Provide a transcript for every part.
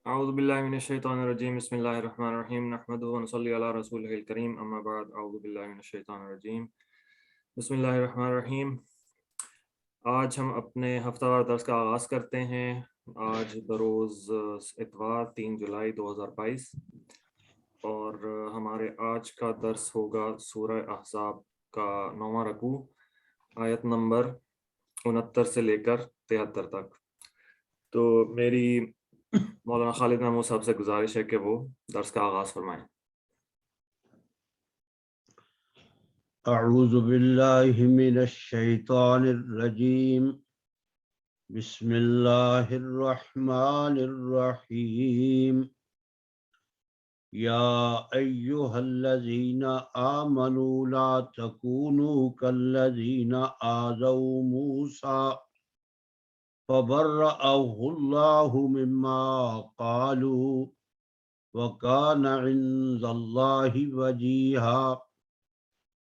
اعوذ باللہ من الشیطان الرجیم بسم اللہ الرحمن الرحیم نحمدہ ونصلی علی رسولہ الکریم اما بعد اعوذ باللہ من الشیطان الرجیم بسم اللہ الرحمن الرحیم۔ آج ہم اپنے ہفتہ وار درس کا آغاز کرتے ہیں۔ آج بروز اتوار 3 جولائی 2022 اور ہمارے آج کا درس ہوگا سورہ احزاب کا 9واں رکوع، آیت نمبر 69 سے لے کر 73 تک۔ تو میری مولانا خالد محمود صاحب سے گزارش ہے کہ وہ درس کا آغاز فرمائیں۔ اعوذ باللہ من الشیطان الرجیم بسم اللہ الرحمن الرحیم یا ایہا الذین آمنوا لا تکونوا کالذین آذوا موسیٰ فبرأہ اللہ مما قالوا وکان عند اللہ وجیہا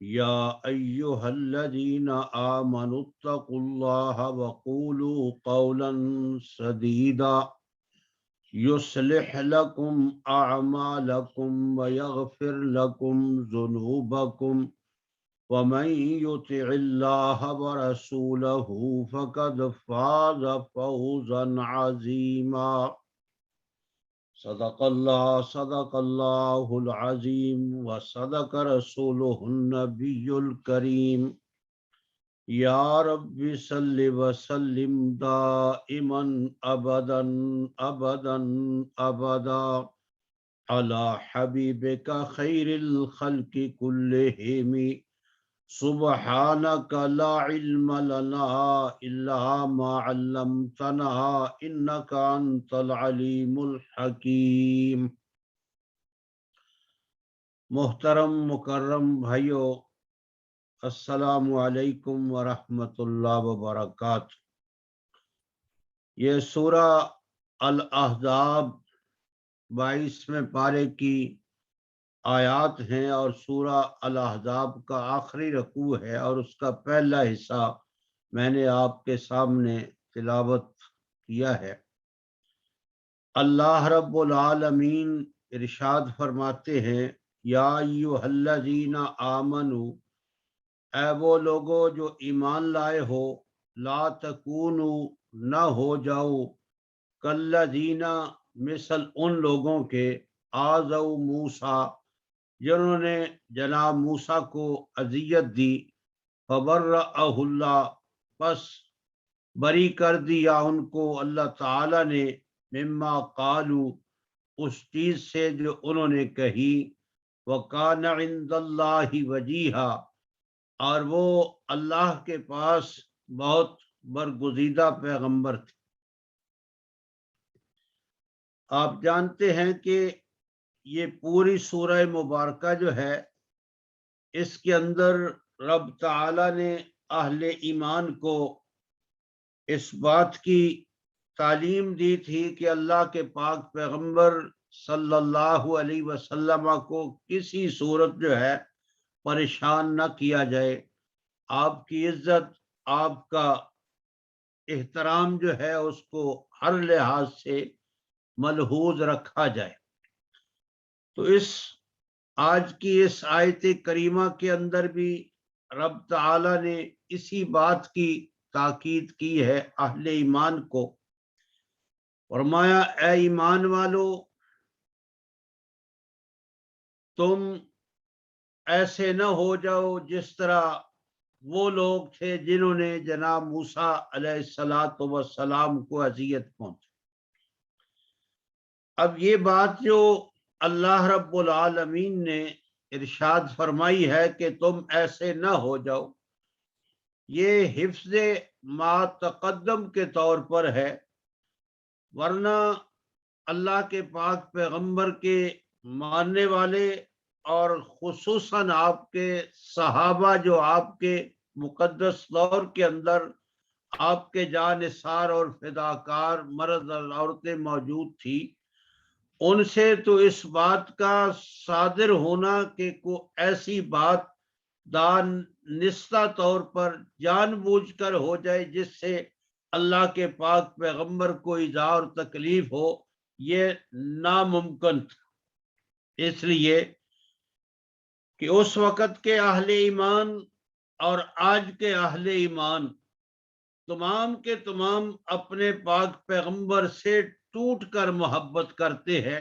یا ایہا الذین آمنوا اتقوا اللہ وقولوا قولا سدیدا یصلح لکم اعمالکم ویغفر لکم ذنوبکم ومن یطع اللہ ورسولہ فقد فاز فوزا عظیما۔ صدق اللہ العظیم وصدق رسولہ النبی الکریم۔ یا رب صل وسلم دائما ابدا ابدا ابدا علی حبیبک خیر الخلق کلہم۔ سبحانک لا علم لنا الا ما علمتنا انک انت العلیم الحکیم۔ محترم مکرم بھائیو، السلام علیکم ورحمۃ اللہ وبرکاتہ۔ یہ سورہ الاحزاب 22ویں پارے کی آیات ہیں اور سورہ الاحزاب کا آخری رکوع ہے، اور اس کا پہلا حصہ میں نے آپ کے سامنے تلاوت کیا ہے۔ اللہ رب العالمین ارشاد فرماتے ہیں، یا ایھا الذین آمنوا، اے وہ لوگو جو ایمان لائے ہو، لا تکونوا، نہ ہو جاؤ، کالذین، مثل ان لوگوں کے، آذوا موسیٰ، جنہوں نے جناب موسیٰ کو اذیت دی، فبرأہ اللہ، پس بری کر دیا ان کو اللہ تعالی نے، مما قالوا، اس چیز سے جو انہوں نے کہی، وکان عند اللہ وجیہا، اور وہ اللہ کے پاس بہت برگزیدہ پیغمبر تھے۔ آپ جانتے ہیں کہ یہ پوری سورہ مبارکہ جو ہے، اس کے اندر رب تعالی نے اہل ایمان کو اس بات کی تعلیم دی تھی کہ اللہ کے پاک پیغمبر صلی اللہ علیہ وسلم کو کسی صورت جو ہے پریشان نہ کیا جائے، آپ کی عزت، آپ کا احترام جو ہے اس کو ہر لحاظ سے ملحوظ رکھا جائے۔ تو اس آج کی اس آیت کریمہ کے اندر بھی رب تعالی نے اسی بات کی تاکید کی ہے اہل ایمان کو۔ فرمایا، اے ایمان والو، تم ایسے نہ ہو جاؤ جس طرح وہ لوگ تھے جنہوں نے جناب موسیٰ علیہ السلام کو اذیت پہنچی۔ اب یہ بات جو اللہ رب العالمین نے ارشاد فرمائی ہے کہ تم ایسے نہ ہو جاؤ، یہ حفظ ما تقدم کے طور پر ہے، ورنہ اللہ کے پاک پیغمبر کے ماننے والے اور خصوصاً آپ کے صحابہ جو آپ کے مقدس دور کے اندر آپ کے جانثار اور فداکار مرد اور عورتیں موجود تھی، ان سے تو اس بات کا صادر ہونا کہ کوئی ایسی بات دانستہ طور پر جان بوجھ کر ہو جائے جس سے اللہ کے پاک پیغمبر کو ایذا اور تکلیف ہو، یہ ناممکن تھا، اس لیے کہ اس وقت کے اہل ایمان اور آج کے اہل ایمان تمام کے تمام اپنے پاک پیغمبر سے ٹوٹ کر محبت کرتے ہیں،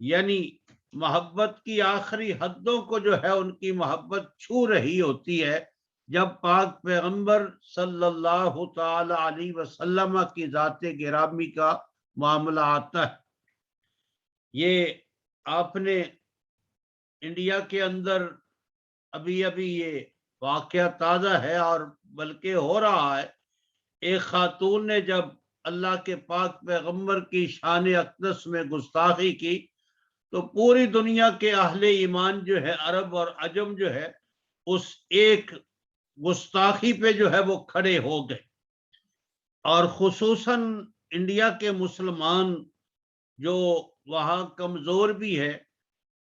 یعنی محبت کی آخری حدوں کو جو ہے ان کی محبت چھو رہی ہوتی ہے جب پاک پیغمبر صلی اللہ تعالی علیہ وسلم کی ذات گرامی کا معاملہ آتا ہے۔ یہ آپ نے انڈیا کے اندر ابھی ابھی یہ واقعہ تازہ ہے اور بلکہ ہو رہا ہے، ایک خاتون نے جب اللہ کے پاک پیغمبر کی شان اقدس میں گستاخی کی تو پوری دنیا کے اہل ایمان جو ہے عرب اور عجم جو ہے اس ایک گستاخی پہ جو ہے وہ کھڑے ہو گئے، اور خصوصاً انڈیا کے مسلمان جو وہاں کمزور بھی ہے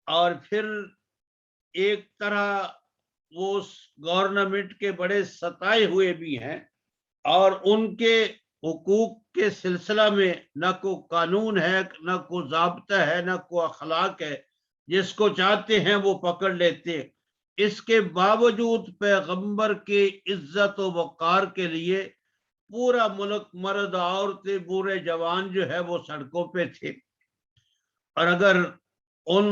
اور پھر ایک طرح وہ گورنمنٹ کے بڑے ستائے ہوئے بھی ہیں، اور ان کے حقوق کے سلسلہ میں نہ کوئی قانون ہے، نہ کوئی ضابطہ ہے، نہ کوئی اخلاق ہے، جس کو چاہتے ہیں وہ پکڑ لیتے۔ اس کے باوجود پیغمبر کے عزت و وقار کے لیے پورا ملک، مرد عورتیں بوڑھے جوان جو ہے وہ سڑکوں پہ تھے، اور اگر ان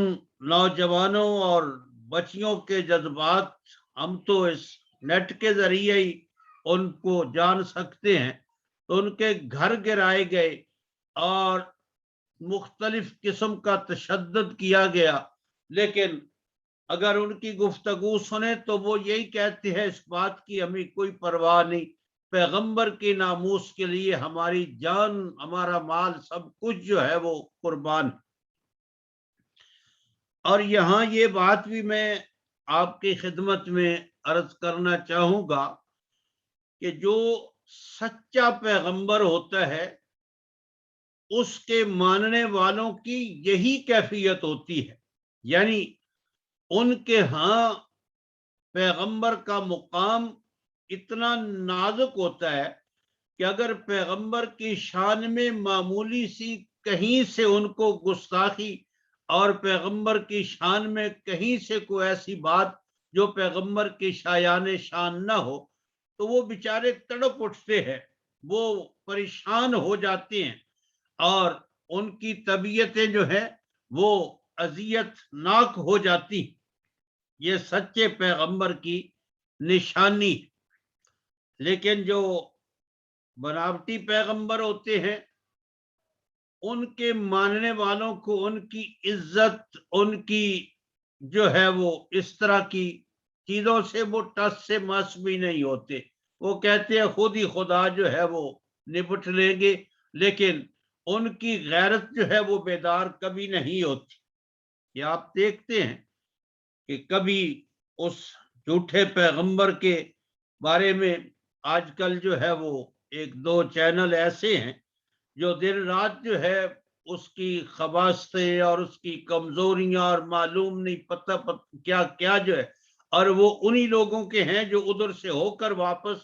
نوجوانوں اور بچیوں کے جذبات ہم تو اس نیٹ کے ذریعے ہی ان کو جان سکتے ہیں، تو ان کے گھر گرائے گئے اور مختلف قسم کا تشدد کیا گیا، لیکن اگر ان کی گفتگو سنیں تو وہ یہی کہتے ہیں اس بات کی ہمیں کوئی پرواہ نہیں، پیغمبر کی ناموس کے لیے ہماری جان، ہمارا مال، سب کچھ جو ہے وہ قربان۔ اور یہاں یہ بات بھی میں آپ کی خدمت میں عرض کرنا چاہوں گا کہ جو سچا پیغمبر ہوتا ہے اس کے ماننے والوں کی یہی کیفیت ہوتی ہے، یعنی ان کے ہاں پیغمبر کا مقام اتنا نازک ہوتا ہے کہ اگر پیغمبر کی شان میں معمولی سی کہیں سے ان کو گستاخی اور پیغمبر کی شان میں کہیں سے کوئی ایسی بات جو پیغمبر کی شایان شان نہ ہو تو وہ بیچارے تڑپ اٹھتے ہیں، وہ پریشان ہو جاتے ہیں، اور ان کی طبیعتیں جو ہیں وہ اذیت ناک ہو جاتی۔ یہ سچے پیغمبر کی نشانی۔ لیکن جو بناوٹی پیغمبر ہوتے ہیں ان کے ماننے والوں کو ان کی عزت، ان کی جو ہے وہ اس طرح کی چیزوں سے وہ ٹس سے مس بھی نہیں ہوتے، وہ کہتے ہیں خود ہی خدا جو ہے وہ نپٹ لیں گے، لیکن ان کی غیرت جو ہے وہ بیدار کبھی نہیں ہوتی۔ یہ آپ دیکھتے ہیں کہ کبھی اس جھوٹے پیغمبر کے بارے میں آج کل جو ہے وہ ایک دو چینل ایسے ہیں جو دن رات جو ہے اس کی خباثتیں اور اس کی کمزوریاں اور معلوم نہیں پتہ کیا کیا جو ہے، اور وہ انہی لوگوں کے ہیں جو ادھر سے ہو کر واپس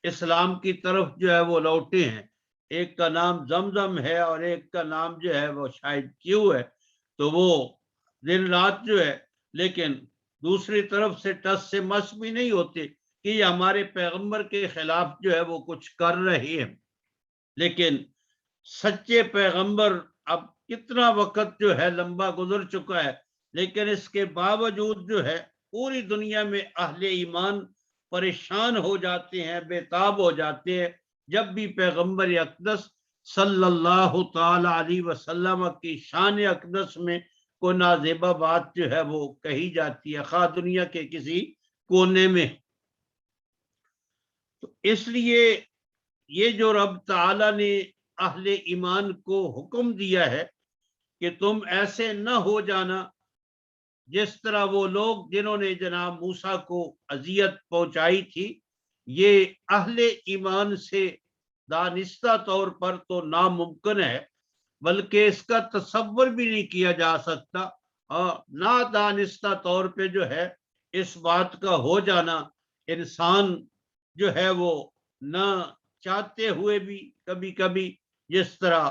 اسلام کی طرف جو ہے وہ لوٹے ہیں۔ ایک کا نام زمزم ہے اور ایک کا نام جو ہے وہ شاید کیو ہے، تو وہ دن رات جو ہے، لیکن دوسری طرف سے ٹس سے مس بھی نہیں ہوتے کہ یہ ہمارے پیغمبر کے خلاف جو ہے وہ کچھ کر رہے ہیں۔ لیکن سچے پیغمبر، اب کتنا وقت جو ہے لمبا گزر چکا ہے، لیکن اس کے باوجود جو ہے پوری دنیا میں اہل ایمان پریشان ہو جاتے ہیں، بے تاب ہو جاتے ہیں جب بھی پیغمبر اقدس صلی اللہ تعالی علیہ وسلم کی شان اقدس میں کوئی نازیبہ بات جو ہے وہ کہی جاتی ہے، خواہ دنیا کے کسی کونے میں۔ تو اس لیے یہ جو رب تعالی نے اہل ایمان کو حکم دیا ہے کہ تم ایسے نہ ہو جانا جس طرح وہ لوگ جنہوں نے جناب موسیٰ کو اذیت پہنچائی تھی، یہ اہل ایمان سے دانستہ طور پر تو ناممکن ہے، بلکہ اس کا تصور بھی نہیں کیا جا سکتا، اور نادانستہ طور پہ جو ہے اس بات کا ہو جانا انسان جو ہے وہ نہ چاہتے ہوئے بھی کبھی کبھی، جس طرح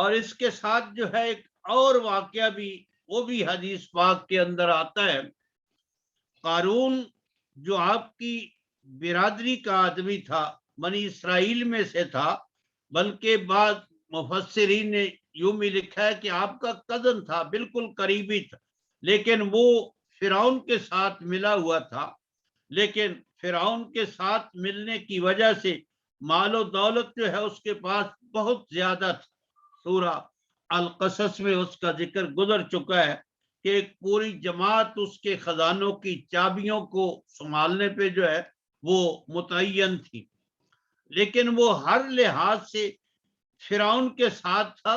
اور اس کے ساتھ جو ہے ایک اور واقعہ بھی، وہ بھی حدیث پاک کے اندر آتا ہے۔ قارون جو آپ کی برادری کا آدمی تھا، بنی اسرائیل میں سے تھا، بلکہ بعض مفسرین نے یوں بھی لکھا ہے کہ آپ کا کزن تھا، بالکل قریبی تھا، لیکن وہ فرعون کے ساتھ ملا ہوا تھا۔ لیکن فرعون کے ساتھ ملنے کی وجہ سے مال و دولت جو ہے اس کے پاس بہت زیادہ تھا۔ سورہ القصص میں اس کا ذکر گزر چکا ہے کہ ایک پوری جماعت اس کے خزانوں کی چابیوں کو سنبھالنے پہ جو ہے وہ متعین تھی، لیکن وہ ہر لحاظ سے فرعون کے ساتھ تھا،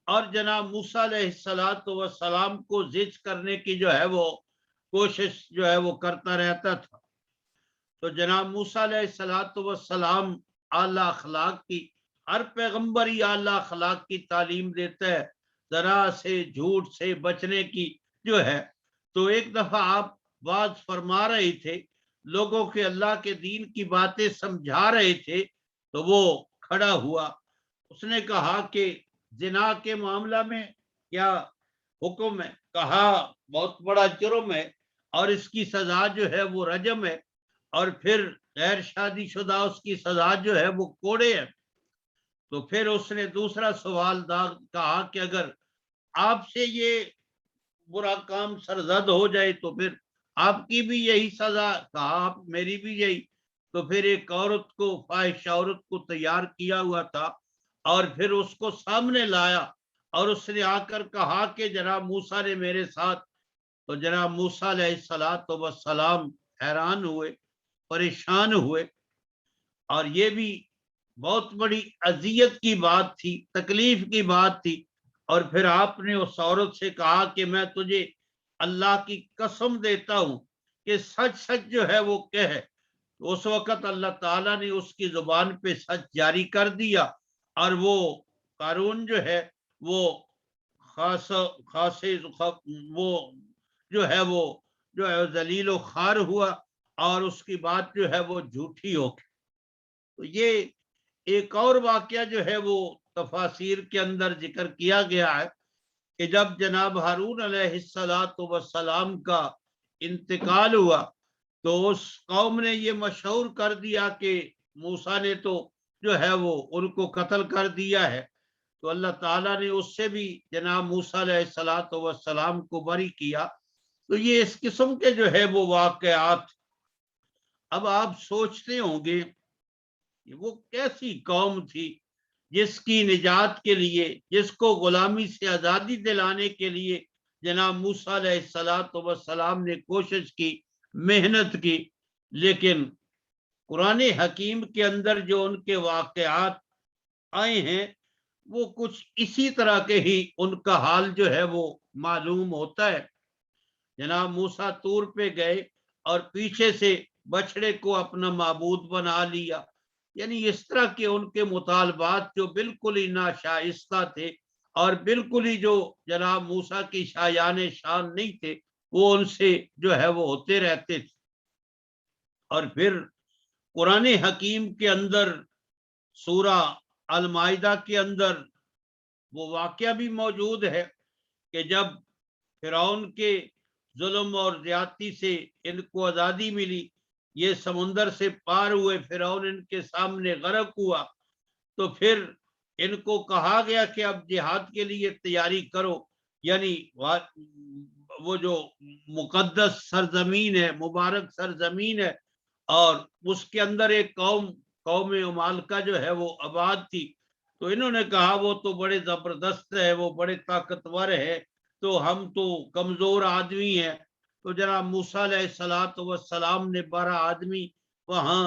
اور جناب موسیٰ علیہ السلام کو ضد کرنے کی جو ہے وہ کوشش جو ہے وہ کرتا رہتا تھا۔ تو جناب موسیٰ علیہ السلام اعلیٰ اخلاق کی، ہر پیغمبر ہی اعلیٰ اخلاق کی تعلیم دیتا ہے، ذرا سے جھوٹ سے بچنے کی جو ہے۔ تو ایک دفعہ آپ بات فرما رہے تھے، لوگوں کے اللہ کے دین کی باتیں سمجھا رہے تھے، تو وہ کھڑا ہوا، اس نے کہا کہ زنا کے معاملہ میں کیا حکم ہے؟ کہا بہت بڑا جرم ہے، اور اس کی سزا جو ہے وہ رجم ہے، اور پھر غیر شادی شدہ اس کی سزا جو ہے وہ کوڑے ہے۔ تو پھر اس نے دوسرا سوال کہا کہ اگر آپ سے یہ برا کام سرزد ہو جائے تو پھر آپ کی بھی یہی سزا؟ کہا آپ میری بھی یہی۔ تو پھر ایک عورت کو، فاحش عورت کو تیار کیا ہوا تھا، اور پھر اس کو سامنے لایا، اور اس نے آ کر کہا کہ جناب موسیٰ نے میرے ساتھ۔ تو جناب موسیٰ علیہ السلام حیران ہوئے، پریشان ہوئے، اور یہ بھی بہت بڑی اذیت کی بات تھی، تکلیف کی بات تھی۔ اور پھر آپ نے اس عورت سے کہا کہ میں تجھے اللہ کی قسم دیتا ہوں کہ سچ سچ جو ہے وہ کہے۔ اس وقت اللہ تعالیٰ نے اس کی زبان پہ سچ جاری کر دیا، اور وہ قارون جو ہے وہ وہ جو ہے ذلیل و خوار ہوا، اور اس کی بات جو ہے وہ جھوٹی ہو گئی۔ تو یہ ایک اور واقعہ جو ہے وہ تفاسیر کے اندر ذکر کیا گیا ہے کہ جب جناب ہارون علیہ السلام کا انتقال ہوا، تو اس قوم نے یہ مشہور کر دیا کہ موسیٰ نے تو جو ہے وہ ان کو قتل کر دیا ہے۔ تو اللہ تعالیٰ نے اس سے بھی جناب موسیٰ علیہ السلام کو بری کیا۔ تو یہ اس قسم کے جو ہے وہ واقعات۔ اب آپ سوچتے ہوں گے وہ کیسی قوم تھی جس کی نجات کے لیے، جس کو غلامی سے آزادی دلانے کے لیے جناب موسیٰ علیہ السلام نے کوشش کی، محنت کی، لیکن قرآن حکیم کے اندر جو ان کے واقعات آئے ہیں وہ کچھ اسی طرح کے ہی ان کا حال جو ہے وہ معلوم ہوتا ہے۔ جناب موسیٰ طور پہ گئے اور پیچھے سے بچڑے کو اپنا معبود بنا لیا، یعنی اس طرح کے ان کے مطالبات جو بالکل ہی ناشائستہ تھے، اور بالکل ہی جو جناب موسیٰ کی شایان شان نہیں تھے، وہ ان سے جو ہے وہ ہوتے رہتے تھے۔ اور پھر قرآن حکیم کے اندر سورہ المائدہ کے اندر وہ واقعہ بھی موجود ہے کہ جب فرعون کے ظلم اور زیادتی سے ان کو آزادی ملی، یہ سمندر سے پار ہوئے، فرعون ان کے سامنے غرق ہوا، تو پھر ان کو کہا گیا کہ اب جہاد کے لیے تیاری کرو، یعنی وہ جو مقدس سرزمین ہے، مبارک سرزمین ہے، اور اس کے اندر ایک قوم عمالقہ جو ہے وہ آباد تھی۔ تو انہوں نے کہا وہ تو بڑے زبردست ہے، وہ بڑے طاقتور ہے، تو ہم تو کمزور آدمی ہیں۔ تو جناب موسیٰ علیہ السلام نے 12 آدمی وہاں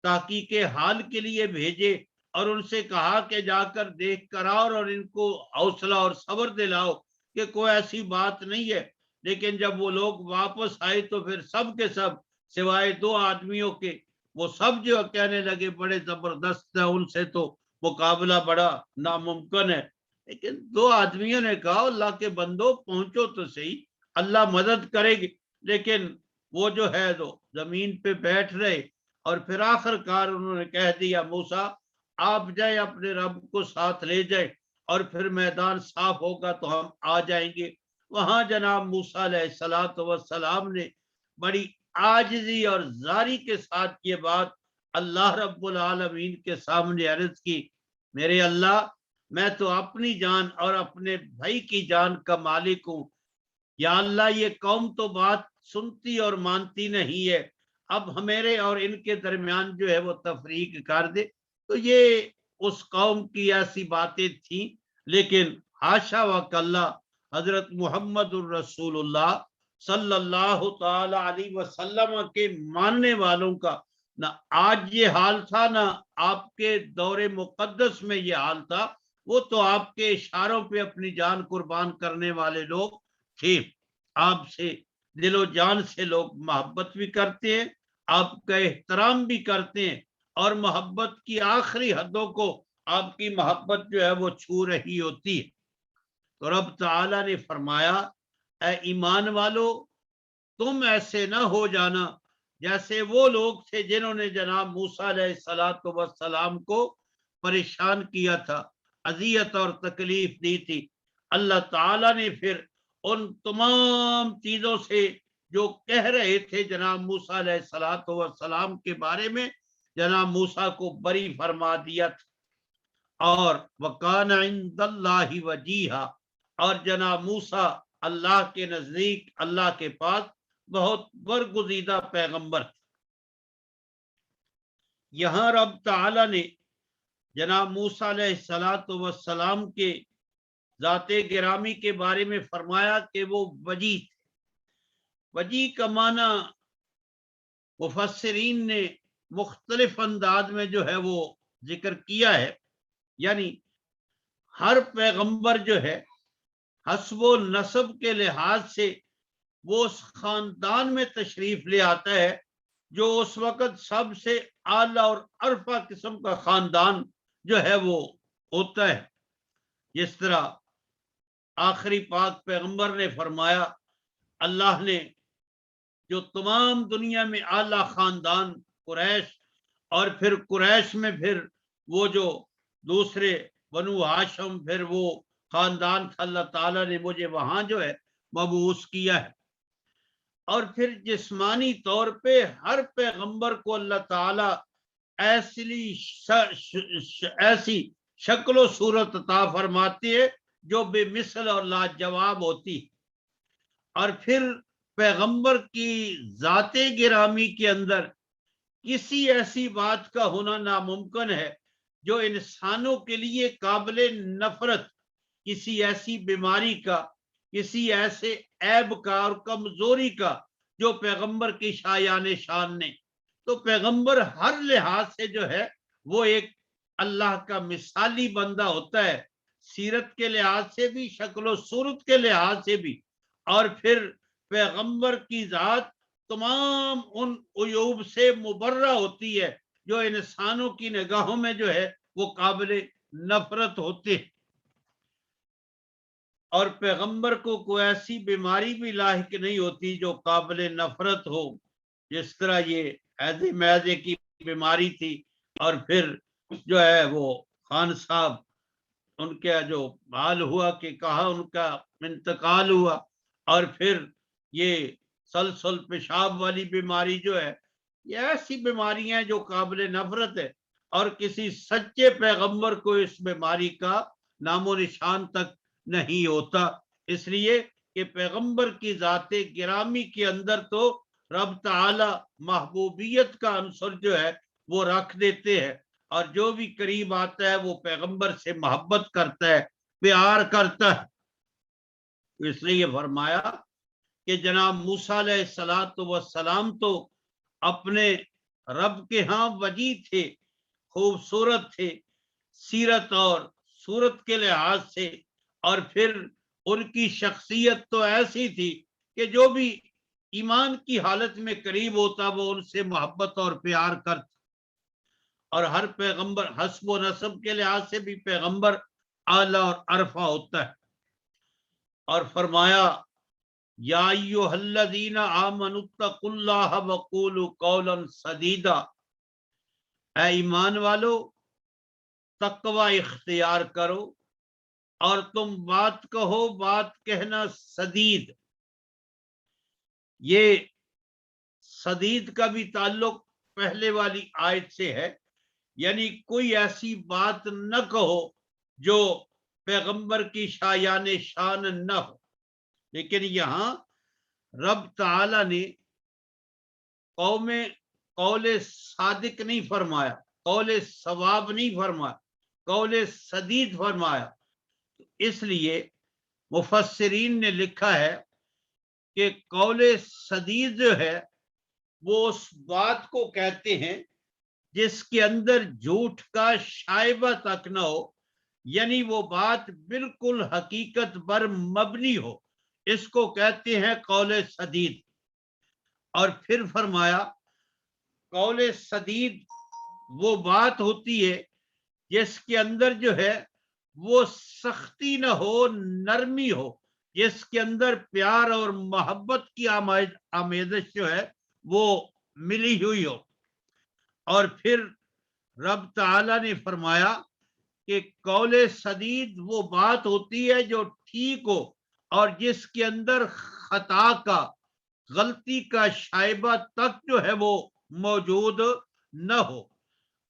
تحقیق حال کے لیے بھیجے، اور ان سے کہا کہ جا کر دیکھ کر آؤ، اور ان کو حوصلہ اور صبر دلاؤ کہ کوئی ایسی بات نہیں ہے۔ لیکن جب وہ لوگ واپس آئے تو پھر سب کے سب سوائے 2 آدمیوں کے، وہ سب جو کہنے لگے بڑے زبردست ہیں، ان سے تو مقابلہ بڑا ناممکن ہے۔ لیکن 2 آدمیوں نے کہا اللہ کے بندو پہنچو تو صحیح، اللہ مدد کرے گی۔ لیکن وہ جو ہے تو زمین پہ بیٹھ رہے، اور پھر آخر کار انہوں نے کہہ دیا موسیٰ آپ جائے، اپنے رب کو ساتھ لے جائے، اور پھر میدان صاف ہوگا تو ہم آ جائیں گے۔ وہاں جناب موسیٰ علیہ السلام نے بڑی عاجزی اور زاری کے ساتھ یہ بات اللہ رب العالمین کے سامنے عرض کی، میرے اللہ، میں تو اپنی جان اور اپنے بھائی کی جان کا مالک ہوں، یا اللہ یہ قوم تو بات سنتی اور مانتی نہیں ہے، اب میرے اور ان کے درمیان جو ہے وہ تفریق کر دے۔ تو یہ اس قوم کی ایسی باتیں تھیں، لیکن حاشا وکلا حضرت محمد الرسول اللہ صلی اللہ تعالی علیہ وسلم کے ماننے والوں کا نہ آج یہ حال تھا، نہ آپ کے دور مقدس میں یہ حال تھا، وہ تو آپ کے اشاروں پہ اپنی جان قربان کرنے والے لوگ تھے۔ آپ سے دل و جان سے لوگ محبت بھی کرتے ہیں، آپ کا احترام بھی کرتے ہیں، اور محبت کی آخری حدوں کو آپ کی محبت جو ہے وہ چھو رہی ہوتی ہے۔ تو رب تعالیٰ نے فرمایا، اے ایمان والو، تم ایسے نہ ہو جانا جیسے وہ لوگ تھے جنہوں نے جناب موسیٰ علیہ السلام کو پریشان کیا تھا، اذیت اور تکلیف دی تھی۔ اللہ تعالیٰ نے پھر ان تمام چیزوں سے جو کہہ رہے تھے جناب موسیٰ علیہ السلام کے بارے میں، جناب موسیٰ کو بری فرما دیا تھا۔ اور وَقَانَ عِندَ اللَّهِ وَجِيهًا، اور جناب موسیٰ اللہ کے نزدیک، اللہ کے پاس بہت برگزیدہ پیغمبر تھے۔ یہاں رب تعالیٰ نے جناب موسیٰ علیہ السلام کے ذات گرامی کے بارے میں فرمایا کہ وہ وجی تھے۔ وجی کا معنی مفسرین نے مختلف انداز میں جو ہے وہ ذکر کیا ہے، یعنی ہر پیغمبر جو ہے حسب و نسب کے لحاظ سے وہ اس خاندان میں تشریف لے آتا ہے جو اس وقت سب سے اعلیٰ اور عرفہ قسم کا خاندان جو ہے وہ ہوتا ہے۔ جس طرح آخری پاک پیغمبر نے فرمایا، اللہ نے جو تمام دنیا میں اعلیٰ خاندان قریش، اور پھر قریش میں پھر وہ جو دوسرے بنو ہاشم، پھر وہ خاندان تھا، اللہ تعالیٰ نے مجھے وہاں جو ہے مبعوث کیا ہے۔ اور پھر جسمانی طور پہ ہر پیغمبر کو اللہ تعالیٰ ایسی شکل و صورت عطا فرماتی ہے جو بے مثل اور لاجواب ہوتی۔ اور پھر پیغمبر کی ذات گرامی کے اندر کسی ایسی بات کا ہونا ناممکن ہے جو انسانوں کے لیے قابل نفرت، کسی ایسی بیماری کا، کسی ایسے عیب کا اور کمزوری کا جو پیغمبر کی شایان شان نے۔ تو پیغمبر ہر لحاظ سے جو ہے وہ ایک اللہ کا مثالی بندہ ہوتا ہے، سیرت کے لحاظ سے بھی، شکل و صورت کے لحاظ سے بھی۔ اور پھر پیغمبر کی ذات تمام ان عیوب سے مبرہ ہوتی ہے جو انسانوں کی نگاہوں میں جو ہے وہ قابل نفرت ہوتے ہیں۔ اور پیغمبر کو کوئی ایسی بیماری بھی لاحق نہیں ہوتی جو قابل نفرت ہو، جس طرح یہ حیض معدے کی بیماری تھی، اور پھر جو ہے وہ خان صاحب ان کا جو حال ہوا کہ کہا ان کا انتقال ہوا، اور پھر یہ سلسل پیشاب والی بیماری جو ہے، یہ ایسی بیماریاں ہیں جو قابل نفرت ہے، اور کسی سچے پیغمبر کو اس بیماری کا نام و نشان تک نہیں ہوتا۔ اس لیے کہ پیغمبر کی ذات گرامی کے اندر تو رب تعالی محبوبیت کا عنصر جو ہے وہ رکھ دیتے ہیں، اور جو بھی قریب آتا ہے وہ پیغمبر سے محبت کرتا ہے، پیار کرتا ہے۔ اس لیے فرمایا کہ جناب موسیٰ علیہ السلام تو اپنے رب کے ہاں وجی تھے، خوبصورت تھے سیرت اور صورت کے لحاظ سے، اور پھر ان کی شخصیت تو ایسی تھی کہ جو بھی ایمان کی حالت میں قریب ہوتا وہ ان سے محبت اور پیار کرتا۔ اور ہر پیغمبر حسب و نسب کے لحاظ سے بھی پیغمبر اعلیٰ اور عرفہ ہوتا ہے۔ اور فرمایا، یا ایھا الذین آمنوا اتقوا اللہ وقولوا قولا سدیدا، اے ایمان والو، تقوی اختیار کرو اور تم بات کہو بات کہنا سدید. یہ سدید کا بھی تعلق پہلے والی آیت سے ہے، یعنی کوئی ایسی بات نہ کہو جو پیغمبر کی شایان شان نہ ہو. لیکن یہاں رب تعالی نے قول صادق نہیں فرمایا، قول صواب نہیں فرمایا، قول سدید فرمایا. اس لیے مفسرین نے لکھا ہے کہ قول سدید جو ہے وہ اس بات کو کہتے ہیں جس کے اندر جھوٹ کا شائبہ تک نہ ہو، یعنی وہ بات بالکل حقیقت پر مبنی ہو، اس کو کہتے ہیں قول سدید. اور پھر فرمایا قول سدید وہ بات ہوتی ہے جس کے اندر جو ہے وہ سختی نہ ہو، نرمی ہو، جس کے اندر پیار اور محبت کی آمیزش جو ہے وہ ملی ہوئی ہو. اور پھر رب تعالی نے فرمایا کہ قول سدید وہ بات ہوتی ہے جو ٹھیک ہو اور جس کے اندر خطا کا، غلطی کا شائبہ تک جو ہے وہ موجود نہ ہو.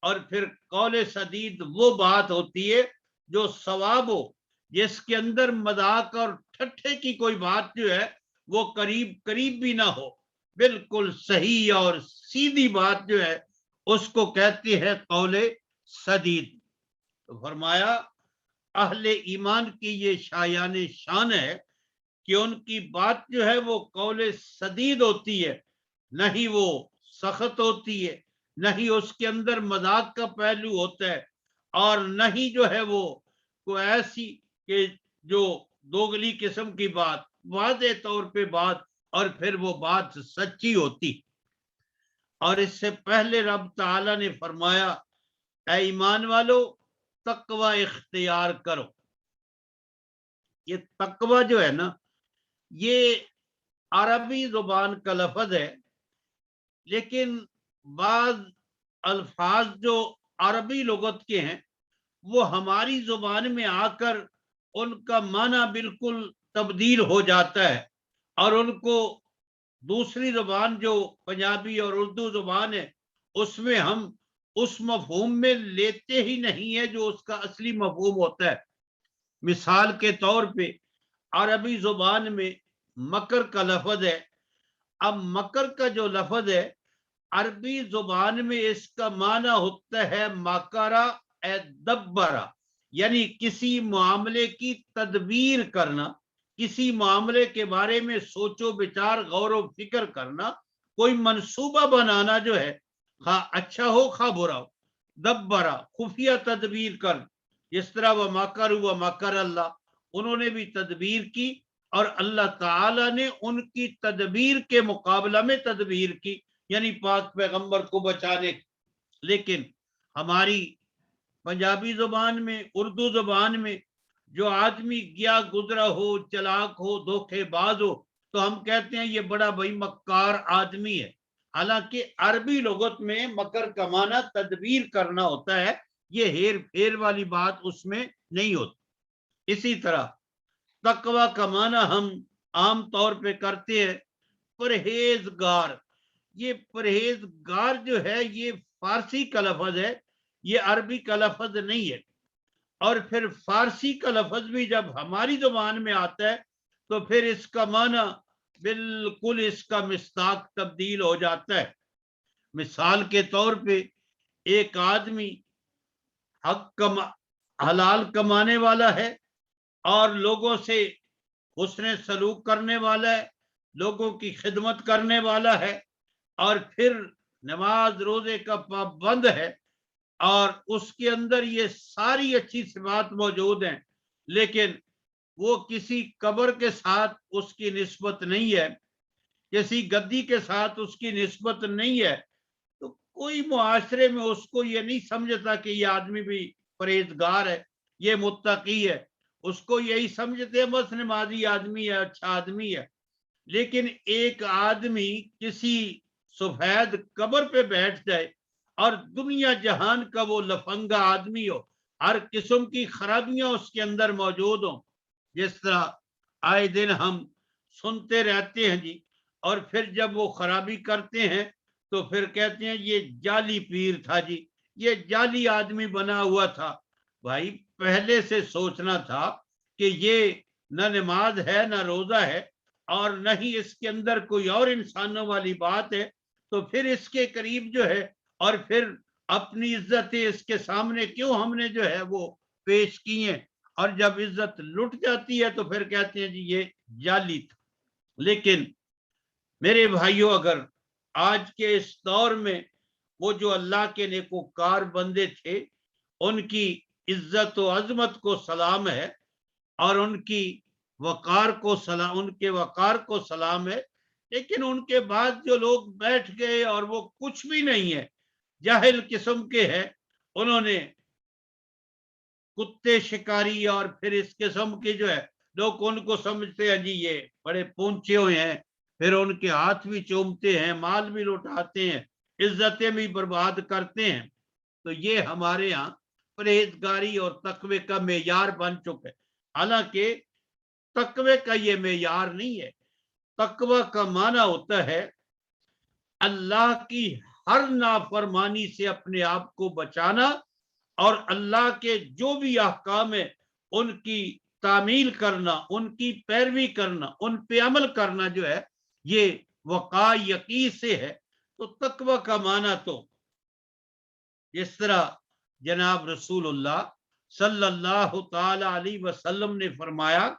اور پھر قول سدید وہ بات ہوتی ہے جو صواب ہو، جس کے اندر مذاق اور ٹھٹھے کی کوئی بات جو ہے وہ قریب بھی نہ ہو، بالکل صحیح اور سیدھی بات جو ہے اس کو کہتے ہیں قول سدید. تو فرمایا اہل ایمان کی یہ شایان شان ہے کہ ان کی بات جو ہے وہ قول سدید ہوتی ہے، نہ ہی وہ سخت ہوتی ہے، نہ ہی اس کے اندر مذاق کا پہلو ہوتا ہے، اور نہ ہی جو ہے وہ کوئی ایسی کہ جو دوگلی قسم کی بات، واضح طور پہ بات اور پھر وہ بات سچی ہوتی. اور اس سے پہلے رب تعالی نے فرمایا اے ایمان والو تقوی اختیار کرو. یہ تقوی جو ہے نا یہ عربی زبان کا لفظ ہے، لیکن بعض الفاظ جو عربی لغت کے ہیں وہ ہماری زبان میں آ کر ان کا معنی بالکل تبدیل ہو جاتا ہے، اور ان کو دوسری زبان جو پنجابی اور اردو زبان ہے اس میں ہم اس مفہوم میں لیتے ہی نہیں ہے جو اس کا اصلی مفہوم ہوتا ہے. مثال کے طور پہ عربی زبان میں مکر کا لفظ ہے. اب مکر کا جو لفظ ہے عربی زبان میں اس کا معنی ہوتا ہے مکرا اے دبرا، یعنی کسی معاملے کی تدبیر کرنا، کسی معاملے کے بارے میں سوچ و بچار، غور و فکر کرنا، کوئی منصوبہ بنانا جو ہے خواہ اچھا ہو خواہ برا ہو. دبرا خفیہ تدبیر کر، جس طرح وہ مکر و مکر اللہ، انہوں نے بھی تدبیر کی اور اللہ تعالی نے ان کی تدبیر کے مقابلہ میں تدبیر کی، یعنی پاک پیغمبر کو بچانے. لیکن ہماری پنجابی زبان میں، اردو زبان میں جو آدمی گیا گزرا ہو، چلاک ہو، دھوکے باز ہو، تو ہم کہتے ہیں یہ بڑا بھائی مکار آدمی ہے. حالانکہ عربی لغت میں مکر کا معنی تدبیر کرنا ہوتا ہے، یہ ہیر پھیر والی بات اس میں نہیں ہوتی. اسی طرح تقوی کا معنی ہم عام طور پہ کرتے ہیں پرہیزگار. یہ پرہیزگار جو ہے یہ فارسی کا لفظ ہے، یہ عربی کا لفظ نہیں ہے. اور پھر فارسی کا لفظ بھی جب ہماری زبان میں آتا ہے تو پھر اس کا معنی بالکل اس کا مصداق تبدیل ہو جاتا ہے. مثال کے طور پہ ایک آدمی حلال کمانے والا ہے اور لوگوں سے حسن سلوک کرنے والا ہے، لوگوں کی خدمت کرنے والا ہے، اور پھر نماز روزے کا پابند ہے، اور اس کے اندر یہ ساری اچھی صفات موجود ہیں، لیکن وہ کسی قبر کے ساتھ اس کی نسبت نہیں ہے، کسی گدی کے ساتھ اس کی نسبت نہیں ہے، تو کوئی معاشرے میں اس کو یہ نہیں سمجھتا کہ یہ آدمی بھی پرہیزگار ہے، یہ متقی ہے. اس کو یہی سمجھتے ہیں بس نمازی آدمی ہے، اچھا آدمی ہے. لیکن ایک آدمی کسی سفید قبر پہ بیٹھ جائے اور دنیا جہان کا وہ لفنگا آدمی ہو، ہر قسم کی خرابیاں اس کے اندر موجود ہوں. جس طرح آئے دن ہم سنتے رہتے ہیں جی, اور پھر جب وہ خرابی کرتے ہیں تو پھر کہتے ہیں یہ جعلی پیر تھا جی, یہ جعلی آدمی بنا ہوا تھا. بھائی پہلے سے سوچنا تھا کہ یہ نہ نماز ہے نہ روزہ ہے اور نہ ہی اس کے اندر کوئی اور انسانوں والی بات ہے, تو پھر اس کے قریب جو ہے اور پھر اپنی عزتیں اس کے سامنے کیوں ہم نے جو ہے وہ پیش کی ہیں, اور جب عزت لٹ جاتی ہے تو پھر کہتے ہیں جی یہ جعلی تھا. لیکن میرے بھائیوں, اگر آج کے اس دور میں وہ جو اللہ کے نیکوکار بندے تھے ان کی عزت و عظمت کو سلام ہے اور ان کی وقار کو سلام, ان کے وقار کو سلام ہے, لیکن ان کے بعد جو لوگ بیٹھ گئے اور وہ کچھ بھی نہیں ہے, جاہل قسم کے ہیں, انہوں نے کتے شکاری اور پھر اس قسم کے جو ہے لوگ ان کو سمجھتے ہیں جی یہ بڑے پونچے ہوئے ہیں, پھر ان کے ہاتھ بھی چومتے ہیں, مال بھی لوٹاتے ہیں, عزتیں بھی برباد کرتے ہیں. تو یہ ہمارے یہاں پرہیزگاری اور تقوی کا معیار بن چکا ہے. حالانکہ تقوی کا یہ معیار نہیں ہے. تقوی کا معنی ہوتا ہے اللہ کی ہر نافرمانی سے اپنے آپ کو بچانا اور اللہ کے جو بھی احکام ہے ان کی تعمیل کرنا, ان کی پیروی کرنا, ان پہ عمل کرنا جو ہے یہ وقار یقین سے ہے. تو تقوی کا معنی تو جس طرح جناب رسول اللہ صلی اللہ تعالی علیہ وسلم نے فرمایا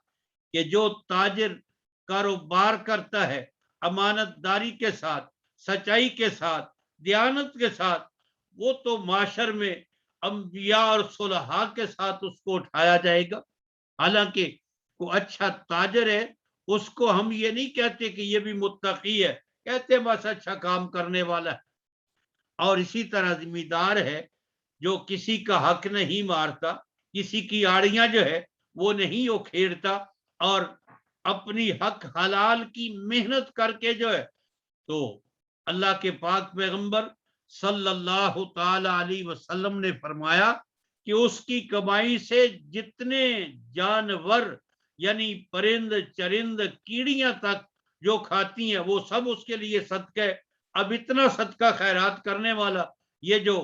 کہ جو تاجر کاروبار کرتا ہے امانت داری کے ساتھ, سچائی کے ساتھ, دیانت کے ساتھ, وہ تو معاشر میں انبیاء اور صلحاء کے ساتھ اس کو اٹھایا جائے گا. حالانکہ وہ اچھا تاجر ہے, اس کو ہم یہ نہیں کہتے کہ یہ بھی متقی ہے, کہتے بس اچھا کام کرنے والا ہے. اور اسی طرح ذمہ دار ہے جو کسی کا حق نہیں مارتا, کسی کی آڑیاں جو ہے وہ نہیں اکھیڑتا, اور اپنی حق حلال کی محنت کر کے جو ہے, تو اللہ کے پاک پیغمبر صلی اللہ تعالی علیہ وسلم نے فرمایا کہ اس کی کمائی سے جتنے جانور یعنی پرند چرند کیڑیاں تک جو کھاتی ہیں وہ سب اس کے لیے صدقہ ہے. اب اتنا صدقہ خیرات کرنے والا یہ جو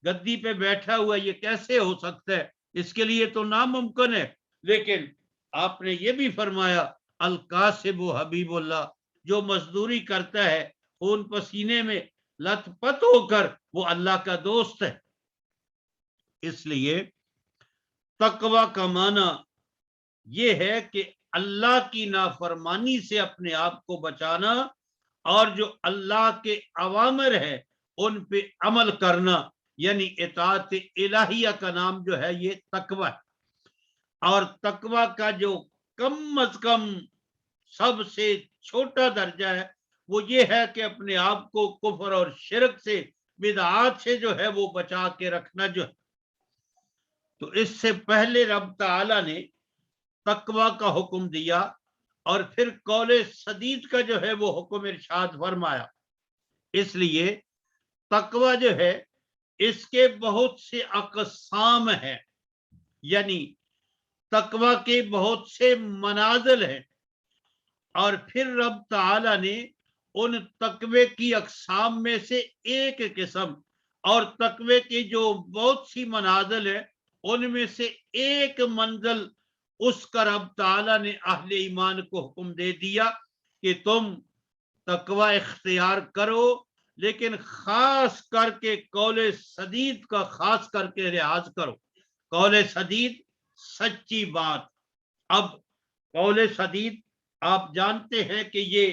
گدی پہ بیٹھا ہوا یہ کیسے ہو سکتا ہے؟ اس کے لیے تو ناممکن ہے. لیکن آپ نے یہ بھی فرمایا القاسب حبیب اللہ, جو مزدوری کرتا ہے خون پسینے میں لت پت ہو کر وہ اللہ کا دوست ہے. اس لیے تقوی کا معنی یہ ہے کہ اللہ کی نافرمانی سے اپنے آپ کو بچانا اور جو اللہ کے اوامر ہے ان پہ عمل کرنا, یعنی اطاعت الہیہ کا نام جو ہے یہ تقوی ہے. اور تقوی کا جو کم از کم سب سے چھوٹا درجہ ہے وہ یہ ہے کہ اپنے آپ کو کفر اور شرک سے, بدعات سے جو ہے وہ بچا کے رکھنا جو ہے. تو اس سے پہلے رب تعالی نے تقوی کا حکم دیا اور پھر قول سدید کا جو ہے وہ حکم ارشاد فرمایا. اس لیے تقوی جو ہے اس کے بہت سے اقسام ہیں, یعنی تقوی کے بہت سے منازل ہیں, اور پھر رب تعالی نے ان تقوی کی اقسام میں سے ایک قسم اور تقوی کی جو بہت سی منازل ہے ان میں سے ایک منزل اس کا رب تعالی نے اہل ایمان کو حکم دے دیا کہ تم تقوی اختیار کرو, لیکن خاص کر کے قول سدید کا خاص کر کے لحاظ کرو. قول سدید سچی بات. اب قول سدید آپ جانتے ہیں کہ یہ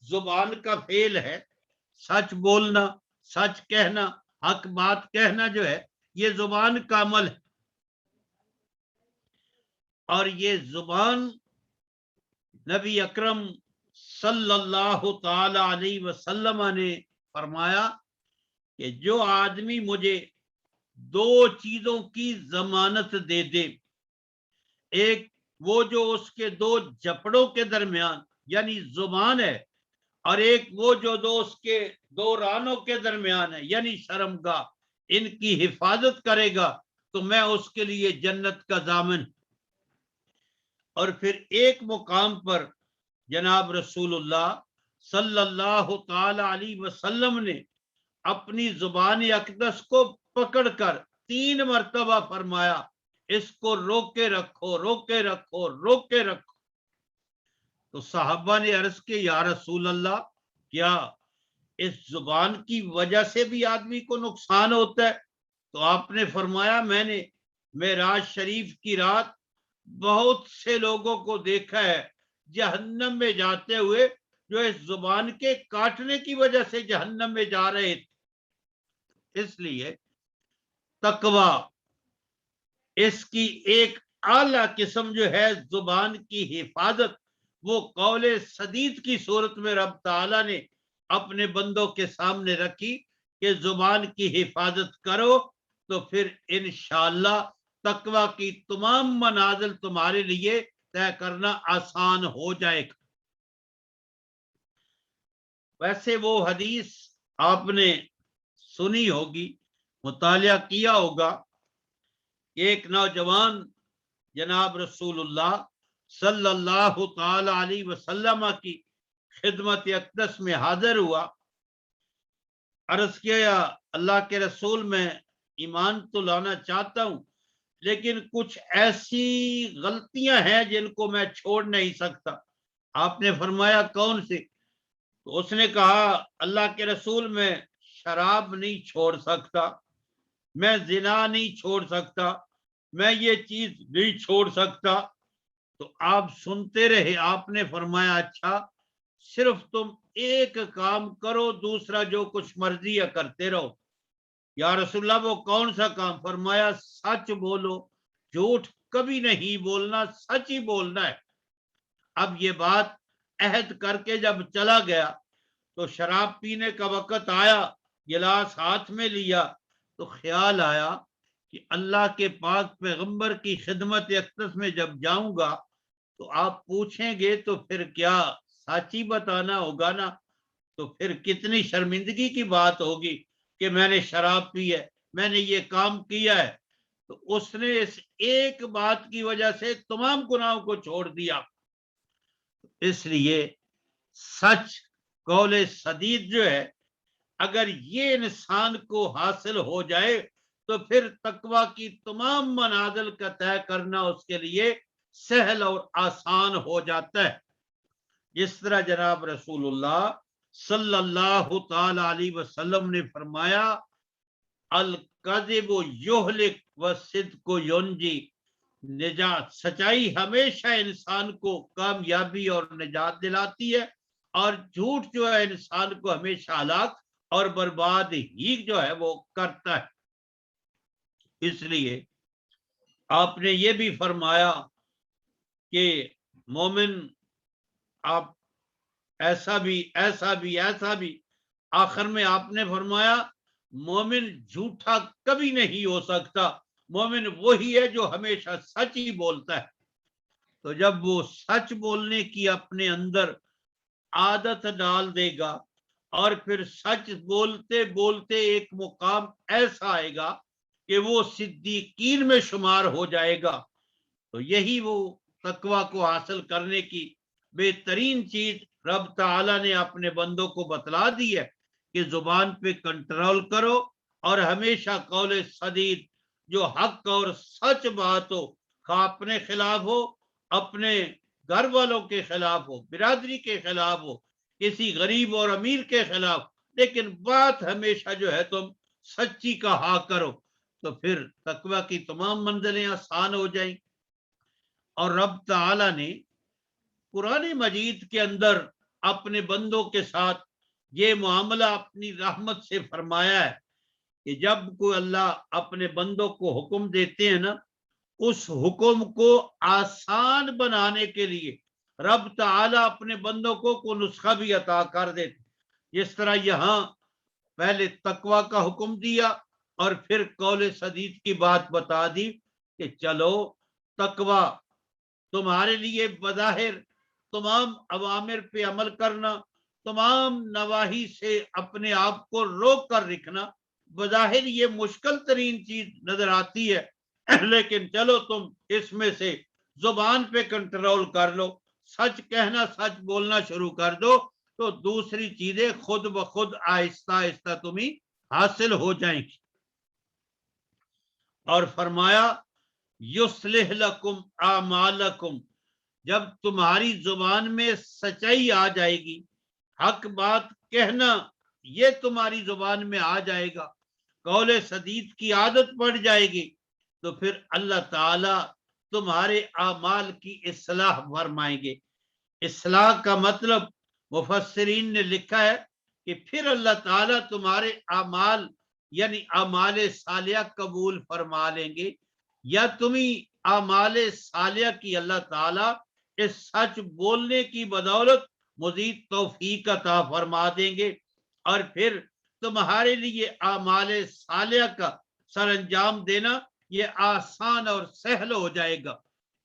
زبان کا فعل ہے, سچ بولنا, سچ کہنا, حق بات کہنا جو ہے یہ زبان کا عمل ہے. اور یہ زبان نبی اکرم صلی اللہ تعالی علیہ وسلم نے فرمایا کہ جو آدمی مجھے دو چیزوں کی ضمانت دے دے, ایک وہ جو اس کے دو جپڑوں کے درمیان یعنی زبان ہے, اور ایک وہ جو دو اس کے دو رانوں کے درمیان ہے یعنی شرمگاہ, ان کی حفاظت کرے گا تو میں اس کے لیے جنت کا ضامن. اور پھر ایک مقام پر جناب رسول اللہ صلی اللہ تعالی علیہ وسلم نے اپنی زبان اقدس کو پکڑ کر 3 مرتبہ فرمایا اس کو روکے رکھو روکے رکھو روکے رکھو. تو صحابہ نے عرض کہ یا رسول اللہ کیا اس زبان کی وجہ سے بھی آدمی کو نقصان ہوتا ہے؟ تو آپ نے فرمایا میں نے معراج شریف کی رات بہت سے لوگوں کو دیکھا ہے جہنم میں جاتے ہوئے جو اس زبان کے کاٹنے کی وجہ سے جہنم میں جا رہے تھے. اس لیے تقوی اس کی ایک اعلیٰ قسم جو ہے زبان کی حفاظت وہ قول سدید کی صورت میں رب تعالیٰ نے اپنے بندوں کے سامنے رکھی کہ زبان کی حفاظت کرو تو پھر انشاءاللہ تقوی کی تمام منازل تمہارے لیے طے کرنا آسان ہو جائے گا. ویسے وہ حدیث آپ نے سنی ہوگی مطالعہ کیا ہوگا. ایک نوجوان جناب رسول اللہ صلی اللہ تعالی علیہ وسلم کی خدمت اقدس میں حاضر ہوا. عرض کیا اللہ کے رسول میں ایمان تو لانا چاہتا ہوں لیکن کچھ ایسی غلطیاں ہیں جن کو میں چھوڑ نہیں سکتا. آپ نے فرمایا کون سی؟ تو اس نے کہا اللہ کے رسول میں شراب نہیں چھوڑ سکتا, میں زنا نہیں چھوڑ سکتا, میں یہ چیز نہیں چھوڑ سکتا. تو آپ سنتے رہے. آپ نے فرمایا اچھا صرف تم ایک کام کرو دوسرا جو کچھ مرضی ہے کرتے رہو. یا رسول اللہ وہ کون سا کام؟ فرمایا سچ بولو, جھوٹ کبھی نہیں بولنا, سچ ہی بولنا ہے. اب یہ بات عہد کر کے جب چلا گیا تو شراب پینے کا وقت آیا, گلاس ہاتھ میں لیا تو خیال آیا کہ اللہ کے پاک پیغمبر کی خدمت اقدس میں جب جاؤں گا تو آپ پوچھیں گے تو پھر کیا سچ ہی بتانا ہوگا نا, تو پھر کتنی شرمندگی کی بات ہوگی کہ میں نے شراب پی ہے, میں نے یہ کام کیا ہے. تو اس نے اس ایک بات کی وجہ سے تمام گناہوں کو چھوڑ دیا. اس لیے سچ قول سدید جو ہے اگر یہ انسان کو حاصل ہو جائے تو پھر تقوی کی تمام منازل کا طے کرنا اس کے لیے سہل اور آسان ہو جاتا ہے. جس طرح جناب رسول اللہ صلی اللہ تعالی علیہ وسلم نے فرمایا الکذب یہلک والصدق ینجی, نجات سچائی ہمیشہ انسان کو کامیابی اور نجات دلاتی ہے اور جھوٹ جو ہے انسان کو ہمیشہ ہلاک اور برباد ہی جو ہے وہ کرتا ہے. اس لیے آپ نے یہ بھی فرمایا کہ مومن آپ ایسا بھی ایسا بھی ایسا بھی, آخر میں آپ نے فرمایا مومن جھوٹا کبھی نہیں ہو سکتا, مومن وہی ہے جو ہمیشہ سچ ہی بولتا ہے. تو جب وہ سچ بولنے کی اپنے اندر عادت ڈال دے گا اور پھر سچ بولتے بولتے ایک مقام ایسا آئے گا کہ وہ صدیقین میں شمار ہو جائے گا, تو یہی وہ تقوی کو حاصل کرنے کی بہترین چیز رب تعالیٰ نے اپنے بندوں کو بتلا دی ہے کہ زبان پہ کنٹرول کرو اور ہمیشہ قول سدید جو حق اور سچ بات ہو, خواہ اپنے خلاف ہو, اپنے گھر والوں کے خلاف ہو, برادری کے خلاف ہو, کسی غریب اور امیر کے خلاف, لیکن بات ہمیشہ جو ہے تم سچی کا ہاں کرو تو پھر تقوی کی تمام منزلیں آسان ہو جائیں. اور رب تعالیٰ نے قرآن مجید کے اندر اپنے بندوں کے ساتھ یہ معاملہ اپنی رحمت سے فرمایا ہے کہ جب کوئی اللہ اپنے بندوں کو حکم دیتے ہیں نا, اس حکم کو آسان بنانے کے لیے رب تعالیٰ اپنے بندوں کو نسخہ بھی عطا کر دیتے. جس طرح یہاں پہلے تقوی کا حکم دیا اور پھر قول سدید کی بات بتا دی کہ چلو تقوی تمہارے لیے بظاہر تمام اوامر پہ عمل کرنا, تمام نواہی سے اپنے آپ کو روک کر رکھنا, بظاہر یہ مشکل ترین چیز نظر آتی ہے, لیکن چلو تم اس میں سے زبان پہ کنٹرول کر لو, سچ کہنا, سچ بولنا شروع کر دو, تو دوسری چیزیں خود بخود آہستہ آہستہ تمہیں حاصل ہو جائیں گی. اور فرمایا یصلح لکم اعمالکم, جب تمہاری زبان میں سچائی آ جائے گی, حق بات کہنا یہ تمہاری زبان میں آ جائے گا, قول سدید کی عادت پڑ جائے گی, تو پھر اللہ تعالی تمہارے اعمال کی اصلاح فرمائیں گے. اصلاح کا مطلب مفسرین نے لکھا ہے کہ پھر اللہ تعالیٰ تمہارے اعمال یعنی اعمال صالحہ قبول فرما لیں گے, یا تمہیں اعمال صالحہ کی اللہ تعالیٰ اس سچ بولنے کی بدولت مزید توفیق عطا فرما دیں گے, اور پھر تمہارے لیے اعمال صالحہ کا سر انجام دینا یہ آسان اور سہل ہو جائے گا.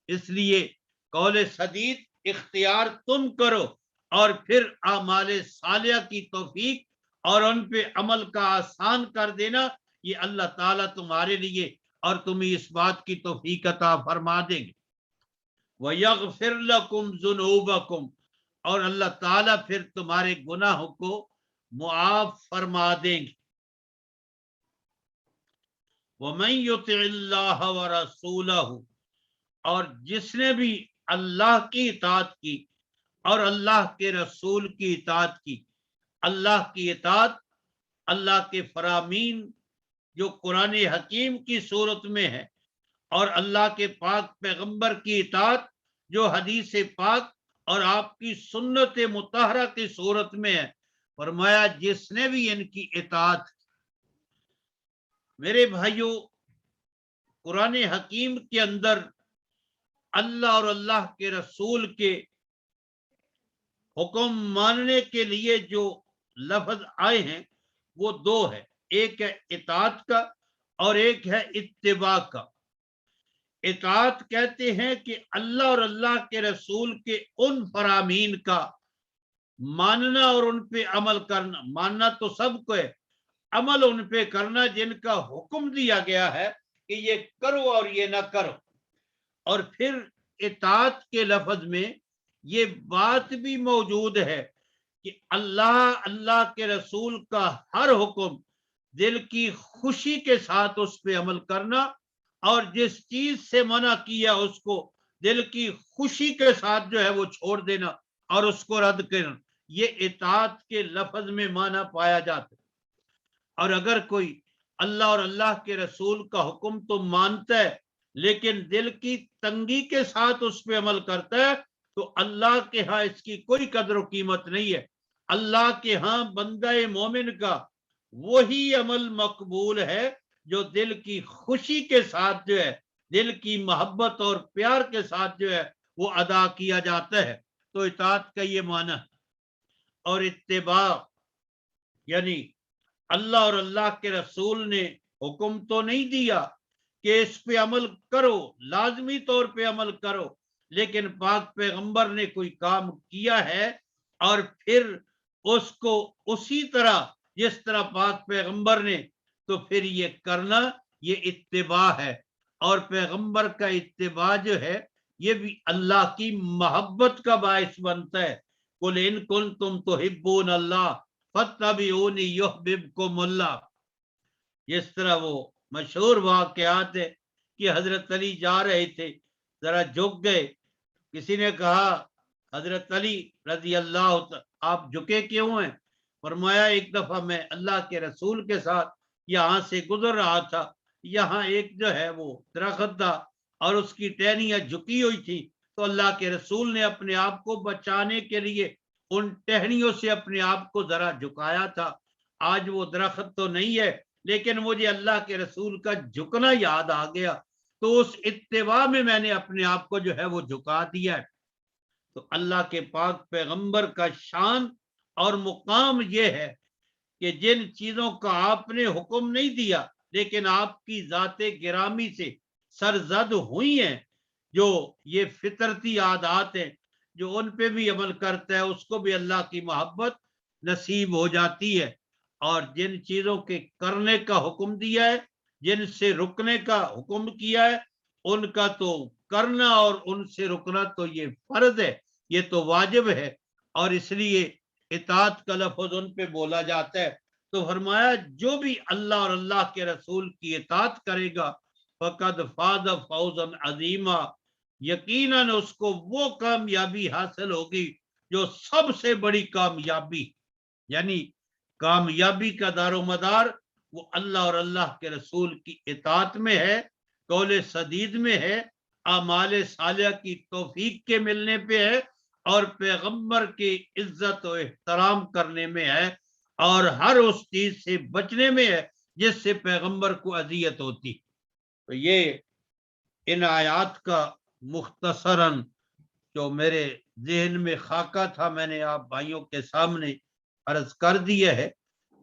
اس لیے قول سدید اختیار تم کرو, اور پھر اعمال صالحہ کی توفیق اور ان پہ عمل کا آسان کر دینا یہ اللہ تعالیٰ تمہارے لیے اور تمہیں اس بات کی توفیق عطا فرما دیں گے. وَيَغْفِرْ لَكُمْ ذُنُوبَكُمْ, اور اللہ تعالیٰ پھر تمہارے گناہوں کو معاف فرما دیں گے. وَمَن يُطِعِ اللَّهَ وَرَسُولَهُ, اور جس نے بھی اللہ کی اطاعت کی اور اللہ کے رسول کی اطاعت کی. اللہ کی اطاعت اللہ کے فرامین جو قرآن حکیم کی صورت میں ہے, اور اللہ کے پاک پیغمبر کی اطاعت جو حدیث پاک اور آپ کی سنت مطہرہ کی صورت میں ہے. فرمایا جس نے بھی ان کی اطاعت. میرے بھائیوں, قرآن حکیم کے اندر اللہ اور اللہ کے رسول کے حکم ماننے کے لیے جو لفظ آئے ہیں وہ دو ہے, ایک ہے اطاعت کا اور ایک ہے اتباع کا. اطاعت کہتے ہیں کہ اللہ اور اللہ کے رسول کے ان فرامین کا ماننا اور ان پہ عمل کرنا. ماننا تو سب کو ہے, عمل ان پہ کرنا جن کا حکم دیا گیا ہے کہ یہ کرو اور یہ نہ کرو. اور پھر اطاعت کے لفظ میں یہ بات بھی موجود ہے کہ اللہ کے رسول کا ہر حکم دل کی خوشی کے ساتھ اس پہ عمل کرنا, اور جس چیز سے منع کیا اس کو دل کی خوشی کے ساتھ جو ہے وہ چھوڑ دینا اور اس کو رد کرنا. یہ اطاعت کے لفظ میں معنی پایا جاتا ہے. اور اگر کوئی اللہ اور اللہ کے رسول کا حکم تو مانتا ہے لیکن دل کی تنگی کے ساتھ اس پہ عمل کرتا ہے, تو اللہ کے ہاں اس کی کوئی قدر و قیمت نہیں ہے. اللہ کے ہاں بندہ مومن کا وہی عمل مقبول ہے جو دل کی خوشی کے ساتھ جو ہے, دل کی محبت اور پیار کے ساتھ جو ہے وہ ادا کیا جاتا ہے. تو اطاعت کا یہ معنی ہے. اور اتباع یعنی اللہ اور اللہ کے رسول نے حکم تو نہیں دیا کہ اس پہ عمل کرو, لازمی طور پہ عمل کرو, لیکن پاک پیغمبر نے کوئی کام کیا ہے اور پھر اس کو اسی طرح جس طرح پاک پیغمبر نے, تو پھر یہ کرنا یہ اتباع ہے. اور پیغمبر کا اتباع جو ہے یہ بھی اللہ کی محبت کا باعث بنتا ہے. قُلْ إِن كُنتُمْ تُحِبُّونَ اللَّهَ فَاتَّبِعُونِي يُحْبِبْكُمُ اللَّهُ. جس طرح وہ مشہور واقعات ہے کہ حضرت علی جا رہے تھے, ذرا جھک گئے, کسی نے کہا حضرت علی رضی اللہ آپ جھکے کیوں ہیں؟ فرمایا ایک دفعہ میں اللہ کے رسول کے ساتھ یہاں سے گزر رہا تھا, یہاں ایک جو ہے وہ درخت تھا اور اس کی ٹہنیاں جھکی ہوئی تھی, تو اللہ کے رسول نے اپنے آپ کو بچانے کے لیے ان ٹہنیوں سے اپنے آپ کو ذرا جھکایا تھا. آج وہ درخت تو نہیں ہے لیکن مجھے اللہ کے رسول کا جھکنا یاد آ گیا, تو اس اتباع میں میں نے اپنے آپ کو جو ہے وہ جھکا دیا ہے. تو اللہ کے پاک پیغمبر کا شان اور مقام یہ ہے کہ جن چیزوں کا آپ نے حکم نہیں دیا لیکن آپ کی ذات گرامی سے سرزد ہوئی ہیں, جو یہ فطرتی عادات ہیں, جو ان پہ بھی عمل کرتا ہے اس کو بھی اللہ کی محبت نصیب ہو جاتی ہے. اور جن چیزوں کے کرنے کا حکم دیا ہے جن سے رکنے کا حکم کیا ہے ان کا تو کرنا اور ان سے رکنا تو یہ فرض ہے، یہ تو واجب ہے، اور اس لیے اطاعت کا لفظ ان پہ بولا جاتا ہے۔ تو فرمایا جو بھی اللہ اور اللہ کے رسول کی اطاعت کرے گا فقد فاز فوزا عظیما، یقیناً اس کو وہ کامیابی حاصل ہوگی جو سب سے بڑی کامیابی، یعنی کامیابی کا دار و مدار وہ اللہ اور اللہ کے رسول کی اطاعت میں ہے، قول سدید میں ہے، اعمال صالحہ کی توفیق کے ملنے پہ ہے، اور پیغمبر کی عزت و احترام کرنے میں ہے، اور ہر اس چیز سے بچنے میں ہے جس سے پیغمبر کو اذیت ہوتی۔ تو یہ ان آیات کا مختصراً جو میرے ذہن میں خاکہ تھا میں نے آپ بھائیوں کے سامنے عرض کر دیا ہے،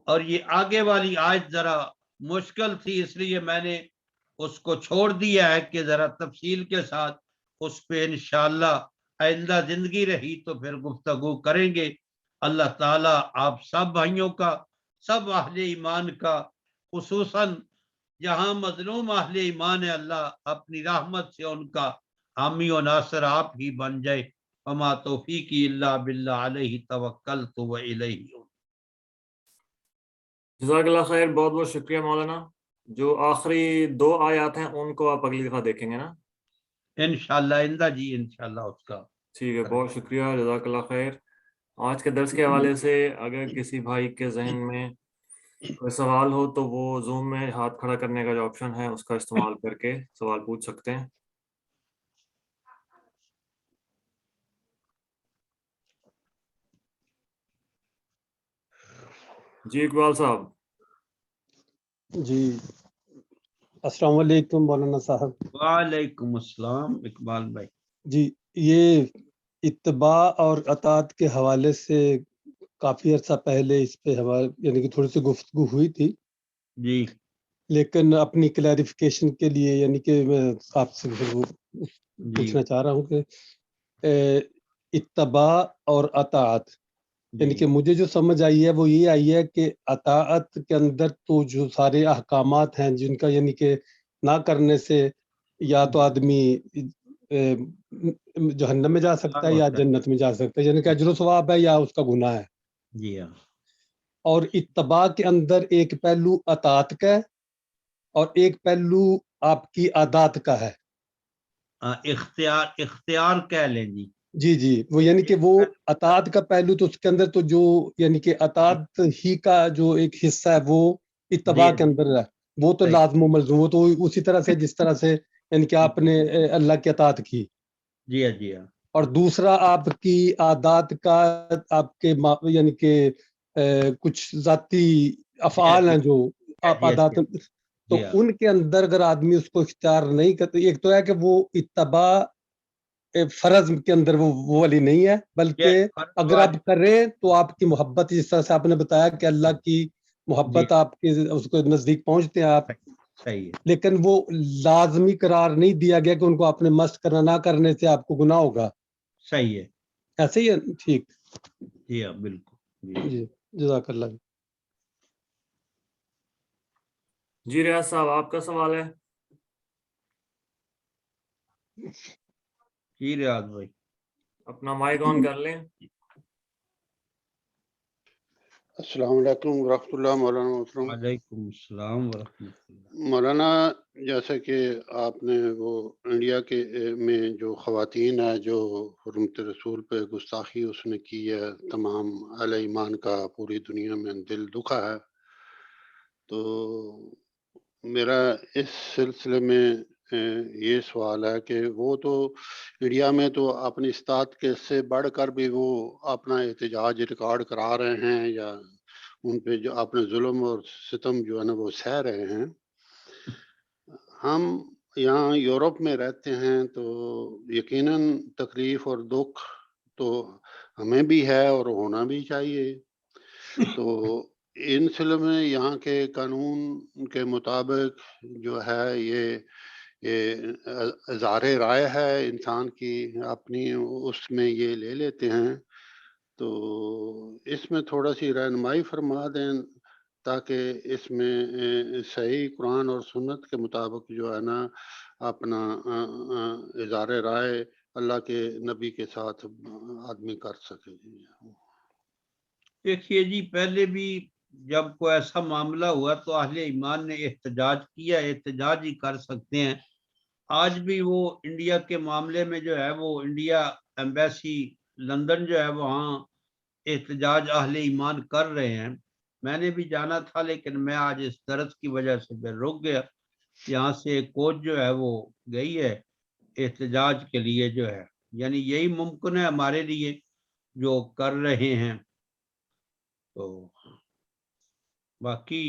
اور یہ آگے والی آیت ذرا مشکل تھی اس لیے میں نے اس کو چھوڑ دیا ہے کہ ذرا تفصیل کے ساتھ اس پہ انشاءاللہ آئندہ زندگی رہی تو پھر گفتگو کریں گے۔ اللہ تعالیٰ آپ سب بھائیوں کا، سب اہل ایمان کا، خصوصاً جہاں مظلوم اہل ایمان ہے، اللہ اپنی رحمت سے ان کا حامی و ناصر آپ ہی بن جائے۔ وما توفیقی الا باللہ علیہ توکلت و الیہ۔ جزاک اللہ خیر، بہت بہت شکریہ مولانا۔ جو آخری 2 آیات ہیں ان کو آپ اگلی دفعہ دیکھیں گے نا؟ انشاءاللہ آئندہ جی انشاءاللہ اس کا ٹھیک ہے، بہت شکریہ، جزاک اللہ خیر۔ آج کے درس کے حوالے سے اگر کسی بھائی کے ذہن میں کوئی سوال ہو تو وہ زوم میں ہاتھ کھڑا کرنے کا جو آپشن ہے اس کا استعمال کر کے سوال پوچھ سکتے ہیں۔ جی اقبال صاحب۔ جی السلام علیکم مولانا صاحب۔ وعلیکم السلام اقبال بھائی۔ جی یہ اتباع اور اطاعت کے حوالے سے کافی عرصہ پہلے اس پہ یعنی کہ تھوڑی سی گفتگو ہوئی تھی، جی لیکن اپنی کلیریفیکیشن کے لیے یعنی کہ میں آپ سے پوچھنا چاہ رہا ہوں کہ اتباع اور اطاعت، یعنی کہ مجھے جو سمجھ آئی ہے وہ یہ آئی ہے کہ اطاعت کے اندر تو جو سارے احکامات ہیں جن کا یعنی کہ نہ کرنے سے یا تو آدمی جہنم میں جا سکتا ہے یا جنت میں جا سکتا ہے، یعنی کہ اجر و ثواب ہے یا اس کا گناہ ہے۔ جی ہاں۔ اور اتباع کے اندر ایک پہلو اطاعت کا ہے اور ایک پہلو آپ کی عادات کا ہے، اختیار کہہ لیں جی۔ جی جی، وہ یعنی کہ وہ اطاعت کا پہلو تو اس کے اندر تو جو یعنی کہ اطاعت ہی کا جو ایک حصہ ہے وہ اتباع کے اندر ہے، وہ تو لازم و ملزوم، وہ تو اسی طرح سے جس طرح سے یعنی کہ آپ نے اللہ کی اطاعت کی۔ جی ہاں جی ہاں۔ اور دوسرا آپ کی عادات کا، آپ کے یعنی کہ کچھ ذاتی افعال ہیں جو آپ عادات، تو ان کے اندر اگر آدمی اس کو اختیار نہیں کرتے، ایک تو ہے کہ وہ اتباع فرض کے اندر وہ والی نہیں ہے، بلکہ اگر آپ کریں تو آپ کی محبت، جس طرح سے آپ نے بتایا کہ اللہ کی محبت آپ کے اس کو نزدیک پہنچتے ہیں آپ، لیکن وہ لازمی قرار نہیں دیا گیا کہ ان کو آپ نے مست کرنا، نہ کرنے سے آپ کو گناہ ہوگا۔ صحیح ہے، ایسے ہی ہے، ٹھیک۔ جی ہاں بالکل جی جزاک اللہ۔ جی ریاض صاحب آپ کا سوال ہے؟ جی ریاض بھائی اپنا مائک آن کر لیں۔ السلام علیکم ورحمۃ اللہ مولانا محترم۔ وعلیکم السلام ورحمۃ اللہ۔ مولانا جیسا کہ آپ نے وہ انڈیا کے میں جو خواتین ہیں جو حرمت رسول پہ گستاخی اس نے کی ہے، تمام اہل ایمان کا پوری دنیا میں دل دکھا ہے، تو میرا اس سلسلے میں یہ سوال ہے کہ وہ تو انڈیا میں تو اپنی استطاعت کے سے بڑھ کر بھی وہ اپنا احتجاج ریکارڈ کرا رہے ہیں، یا ان پہ جو اپنے ظلم اور ستم جو ہے نا وہ سہ رہے ہیں۔ ہم یہاں یورپ میں رہتے ہیں تو یقیناً تکلیف اور دکھ تو ہمیں بھی ہے اور ہونا بھی چاہیے۔ تو ان سلسلے میں یہاں کے قانون کے مطابق جو ہے یہ اظہار رائے ہے انسان کی اپنی، اس میں یہ لے لیتے ہیں، تو اس میں تھوڑا سی رہنمائی فرما دیں تاکہ اس میں صحیح قرآن اور سنت کے مطابق جو ہے نا اپنا اظہار رائے اللہ کے نبی کے ساتھ آدمی کر سکے. دیکھیے جی، پہلے بھی جب کوئی ایسا معاملہ ہوا تو اہل ایمان نے احتجاج کیا، احتجاج ہی کر سکتے ہیں. آج بھی وہ انڈیا کے معاملے میں جو ہے وہ انڈیا ایمبیسی لندن جو ہے وہاں احتجاج اہل ایمان کر رہے ہیں. میں نے بھی جانا تھا لیکن میں آج اس درد کی وجہ سے پھر رک گیا. یہاں سے ایک کوچ جو ہے وہ گئی ہے احتجاج کے لیے جو ہے، یعنی یہی ممکن ہے ہمارے لیے جو کر رہے ہیں. تو باقی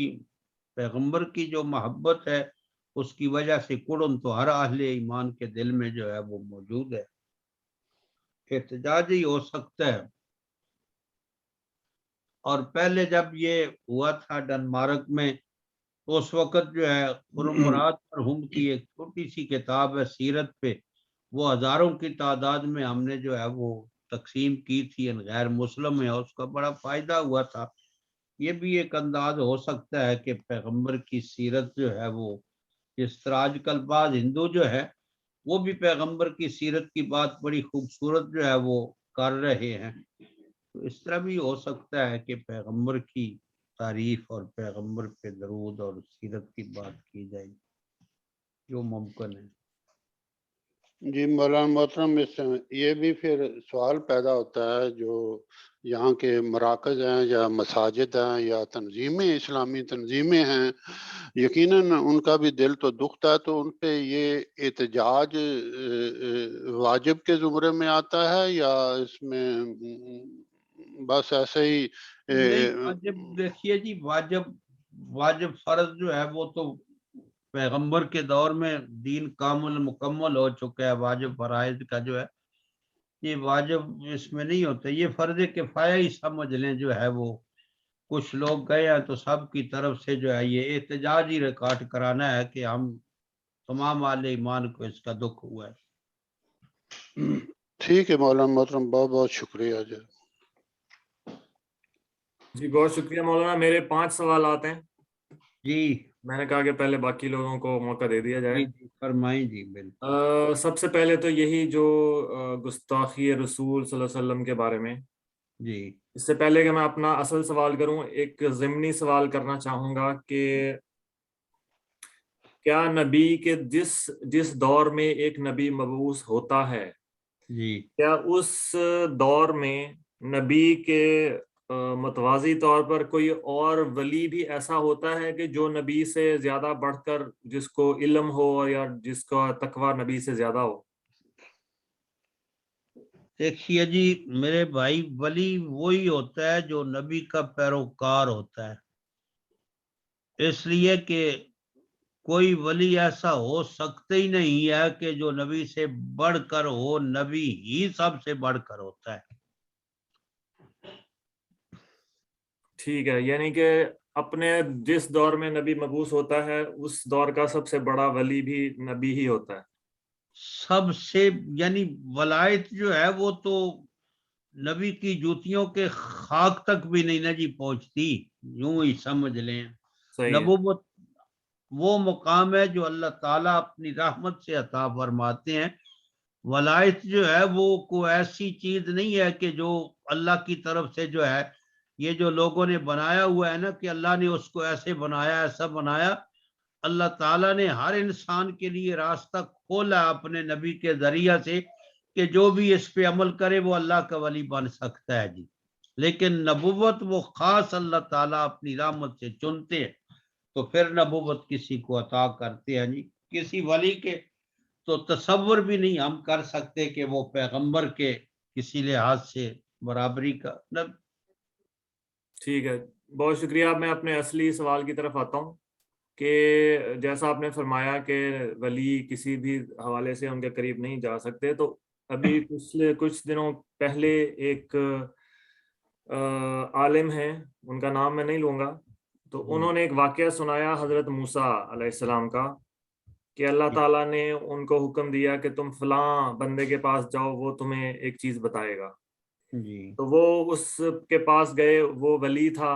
پیغمبر کی جو محبت ہے اس کی وجہ سے قرآن تو ہر اہل ایمان کے دل میں جو ہے وہ موجود ہے. احتجاج ہی ہو سکتا ہے. اور پہلے جب یہ ہوا تھا ڈنمارک میں تو اس وقت جو ہے خرم مراد مرحوم کی ایک چھوٹی سی کتاب ہے سیرت پہ، وہ ہزاروں کی تعداد میں ہم نے جو ہے وہ تقسیم کی تھی ان غیر مسلم میں، اس کا بڑا فائدہ ہوا تھا. یہ بھی ایک انداز ہو سکتا ہے کہ پیغمبر کی سیرت جو ہے وہ، جس طرح آج کل بعض ہندو جو ہے وہ بھی پیغمبر کی سیرت کی بات بڑی خوبصورت جو ہے وہ کر رہے ہیں. تو اس طرح بھی ہو سکتا ہے کہ پیغمبر کی تعریف اور پیغمبر پہ درود اور سیرت کی بات کی جائے، جو ممکن ہے. جی مولانا محترم، اس سے یہ بھی پھر سوال پیدا ہوتا ہے جو یہاں کے مراکز ہیں یا مساجد ہیں یا تنظیمیں، اسلامی تنظیمیں ہیں، یقیناً ان کا بھی دل تو دکھتا ہے، تو ان پہ یہ احتجاج واجب کے زمرے میں آتا ہے یا اس میں بس ایسے ہی نہیں، واجب دیکھیے جی، واجب فرض جو ہے وہ تو پیغمبر کے دور میں دین کامل مکمل ہو چکا ہے. واجب فرائض کا جو ہے یہ واجب اس میں نہیں ہوتا، یہ فرض کفایہ ہی سمجھ لیں جو ہے وہ. کچھ لوگ گئے ہیں تو سب کی طرف سے جو ہے یہ احتجاج ہی ریکارڈ کرانا ہے کہ ہم تمام اہل ایمان کو اس کا دکھ ہوا ہے. ٹھیک ہے مولانا محترم، بہت بہت شکریہ جی. جی بہت شکریہ مولانا. میرے 5 سوالات ہیں. جی میں نے کہا کہ پہلے باقی لوگوں کو موقع دے دیا جائے. جی فرمائیں جی. بالکل. سب سے پہلے تو یہی جو گستاخی رسول صلی اللہ علیہ وسلم کے بارے میں، جی اس سے پہلے کہ میں اپنا اصل سوال کروں، ایک ضمنی سوال کرنا چاہوں گا کہ کیا نبی کے جس دور میں ایک نبی مبعوث ہوتا ہے، جی کیا اس دور میں نبی کے متوازی طور پر کوئی اور ولی بھی ایسا ہوتا ہے کہ جو نبی سے زیادہ بڑھ کر، جس کو علم ہو یا جس کا تقوی نبی سے زیادہ ہو؟ دیکھیے جی میرے بھائی، ولی وہی ہوتا ہے جو نبی کا پیروکار ہوتا ہے. اس لیے کہ کوئی ولی ایسا ہو سکتا ہی نہیں ہے کہ جو نبی سے بڑھ کر ہو، نبی ہی سب سے بڑھ کر ہوتا ہے. ٹھیک ہے، یعنی کہ اپنے جس دور میں نبی مبعوث ہوتا ہے اس دور کا سب سے بڑا ولی بھی نبی ہی ہوتا ہے. سب سے یعنی ولایت جو ہے وہ تو نبی کی جوتیوں کے خاک تک بھی نہیں نا جی پہنچتی، یوں ہی سمجھ لیں. صحیح ہے. نبوت وہ مقام ہے جو اللہ تعالیٰ اپنی رحمت سے عطا فرماتے ہیں. ولایت جو ہے وہ کوئی ایسی چیز نہیں ہے کہ جو اللہ کی طرف سے جو ہے یہ جو لوگوں نے بنایا ہوا ہے نا کہ اللہ نے اس کو ایسے بنایا ایسا بنایا. اللہ تعالیٰ نے ہر انسان کے لیے راستہ کھولا اپنے نبی کے ذریعہ سے کہ جو بھی اس پہ عمل کرے وہ اللہ کا ولی بن سکتا ہے جی. لیکن نبوت وہ خاص اللہ تعالیٰ اپنی رحمت سے چنتے ہیں تو پھر نبوت کسی کو عطا کرتے ہیں جی. کسی ولی کے تو تصور بھی نہیں ہم کر سکتے کہ وہ پیغمبر کے کسی لحاظ سے برابری کا. ٹھیک ہے، بہت شکریہ. میں اپنے اصلی سوال کی طرف آتا ہوں کہ جیسا آپ نے فرمایا کہ ولی کسی بھی حوالے سے ان کے قریب نہیں جا سکتے، تو ابھی کچھ دنوں پہلے ایک عالم ہیں، ان کا نام میں نہیں لوں گا، تو انہوں نے ایک واقعہ سنایا حضرت موسیٰ علیہ السلام کا کہ اللہ تعالیٰ نے ان کو حکم دیا کہ تم فلاں بندے کے پاس جاؤ، وہ تمہیں ایک چیز بتائے گا. جی تو وہ اس کے پاس گئے، وہ ولی تھا،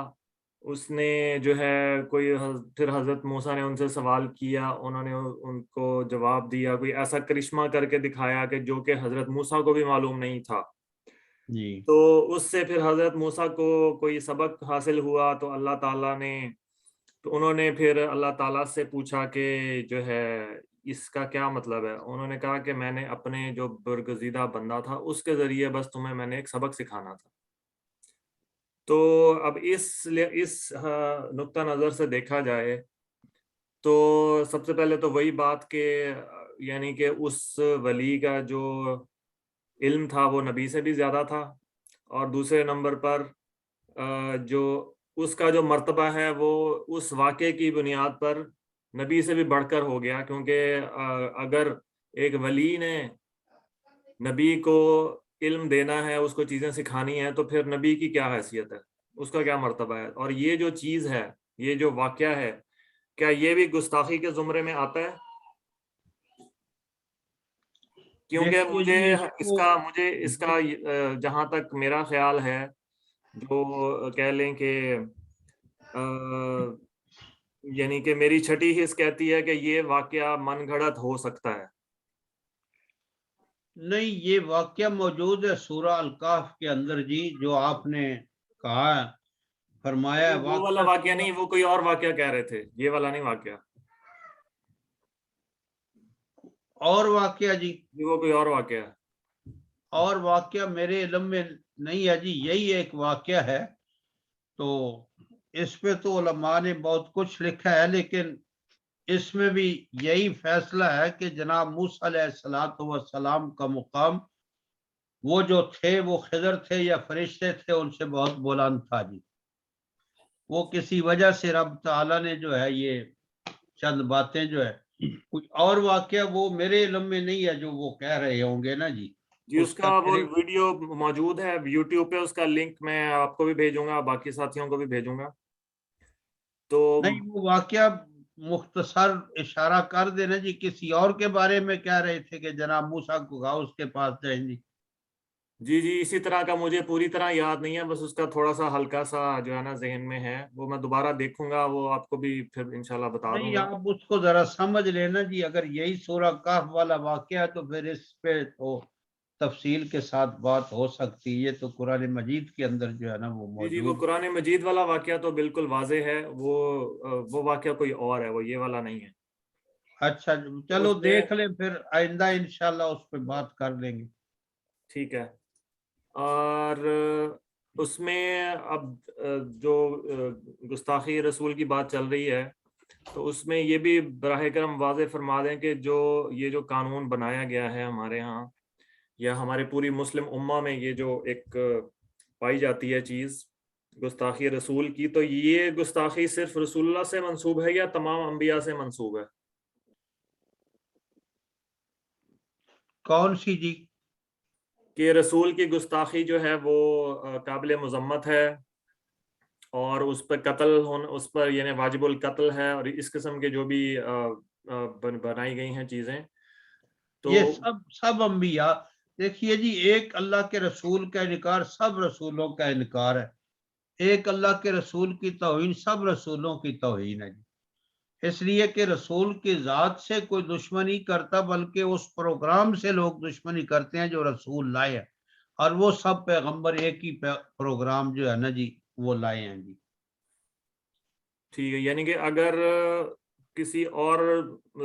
اس نے جو ہے پھر حضرت موسیٰ نے ان سے سوال کیا, انہوں نے ان کو جواب دیا, کوئی ایسا کرشمہ کر کے دکھایا کہ جو کہ حضرت موسیٰ کو بھی معلوم نہیں تھا. جی تو اس سے پھر حضرت موسیٰ کو کوئی سبق حاصل ہوا, تو اللہ تعالیٰ نے, تو انہوں نے پھر اللہ تعالیٰ سے پوچھا کہ جو ہے اس کا کیا مطلب ہے. انہوں نے کہا کہ میں نے اپنے جو برگزیدہ بندہ تھا اس کے ذریعے بس تمہیں میں نے ایک سبق سکھانا تھا. تو اب اس نقطہ نظر سے دیکھا جائے تو سب سے پہلے تو وہی بات کہ یعنی کہ اس ولی کا جو علم تھا وہ نبی سے بھی زیادہ تھا, اور دوسرے نمبر پر جو اس کا جو مرتبہ ہے وہ اس واقعے کی بنیاد پر نبی سے بھی بڑھ کر ہو گیا, کیونکہ اگر ایک ولی نے نبی کو علم دینا ہے, اس کو چیزیں سکھانی ہیں, تو پھر نبی کی کیا حیثیت ہے, اس کا کیا مرتبہ ہے. اور یہ جو چیز ہے, یہ جو واقعہ ہے, کیا یہ بھی گستاخی کے زمرے میں آتا ہے؟ کیونکہ مجھے اس کا جہاں تک میرا خیال ہے, جو کہہ لیں کہ یعنی کہ میری چھٹی حص کہتی ہے کہ یہ واقعہ من گھڑت ہو سکتا ہے. نہیں, یہ واقعہ موجود ہے سورہ الکہف کے اندر جی, جو آپ نے کہا ہے, فرمایا وہ والا واقعہ نہیں, وہ کوئی اور واقعہ کہہ رہے تھے, یہ والا نہیں واقعہ. اور واقعہ جی, وہ کوئی اور واقعہ ہے. اور واقعہ میرے علم میں نہیں ہے جی, یہی ایک واقعہ ہے. تو اس پہ تو علماء نے بہت کچھ لکھا ہے, لیکن اس میں بھی یہی فیصلہ ہے کہ جناب موسیٰ علیہ السلام کا مقام وہ جو تھے وہ خضر تھے یا فرشتے تھے, ان سے بہت بلند تھا جی. وہ کسی وجہ سے رب تعالیٰ نے جو ہے یہ چند باتیں جو ہے, کچھ اور واقعہ وہ میرے علم میں نہیں ہے جو وہ کہہ رہے ہوں گے نا جی. جی اس کا وہ ویڈیو موجود ہے یوٹیوب پہ, اس کا لنک میں آپ کو بھی بھیجوں گا, باقی ساتھیوں کو بھی بھیجوں گا. تو نہیں, وہ واقعہ مختصر اشارہ کر دینا جی, کسی اور کے بارے میں کہہ رہے تھے کہ جناب موسیٰ کو کہا اس کے پاس جائیں جی. جی اسی طرح کا مجھے پوری طرح یاد نہیں ہے, بس اس کا تھوڑا سا ہلکا سا جو ہے نا ذہن میں ہے, وہ میں دوبارہ دیکھوں گا, وہ آپ کو بھی پھر انشاءاللہ بتا دوں نہیں, گا. آپ اس کو ذرا سمجھ لینا جی, اگر یہی سورہ کہف والا واقعہ ہے تو پھر اس پہ تو تفصیل کے ساتھ بات ہو سکتی. یہ تو قرآن مجید کے اندر جو ہے نا وہ جی وہ موجود. قرآن مجید والا واقعہ تو بالکل واضح ہے, وہ واقعہ کوئی اور ہے, وہ یہ والا نہیں ہے. اچھا چلو دیکھ لیں, پھر آئندہ انشاءاللہ اس پہ بات کر لیں گے. ٹھیک ہے. اور اس میں اب جو گستاخی رسول کی بات چل رہی ہے, تو اس میں یہ بھی براہ کرم واضح فرما دیں کہ یہ جو قانون بنایا گیا ہے ہمارے ہاں یا ہمارے پوری مسلم امہ میں, یہ جو ایک پائی جاتی ہے چیز گستاخی رسول کی, تو یہ گستاخی صرف رسول اللہ سے منسوب ہے یا تمام انبیاء سے منسوب ہے؟ کون سی جی؟ کہ رسول کی گستاخی جو ہے وہ قابل مذمت ہے, اور اس پر قتل ہونا, اس پر یعنی واجب القتل ہے, اور اس قسم کے جو بھی بنائی گئی ہیں چیزیں. تو یہ سب انبیاء, دیکھیے جی, ایک اللہ کے رسول کا انکار سب رسولوں کا انکار ہے. ایک اللہ کے رسول کی توہین سب رسولوں کی توہین ہے جی. اس لیے کہ رسول کی ذات سے کوئی دشمنی کرتا, بلکہ اس پروگرام سے لوگ دشمنی کرتے ہیں جو رسول لائے ہیں, اور وہ سب پیغمبر ایک ہی پروگرام جو ہے نا جی وہ لائے ہیں جی. ٹھیک ہے, یعنی کہ اگر کسی اور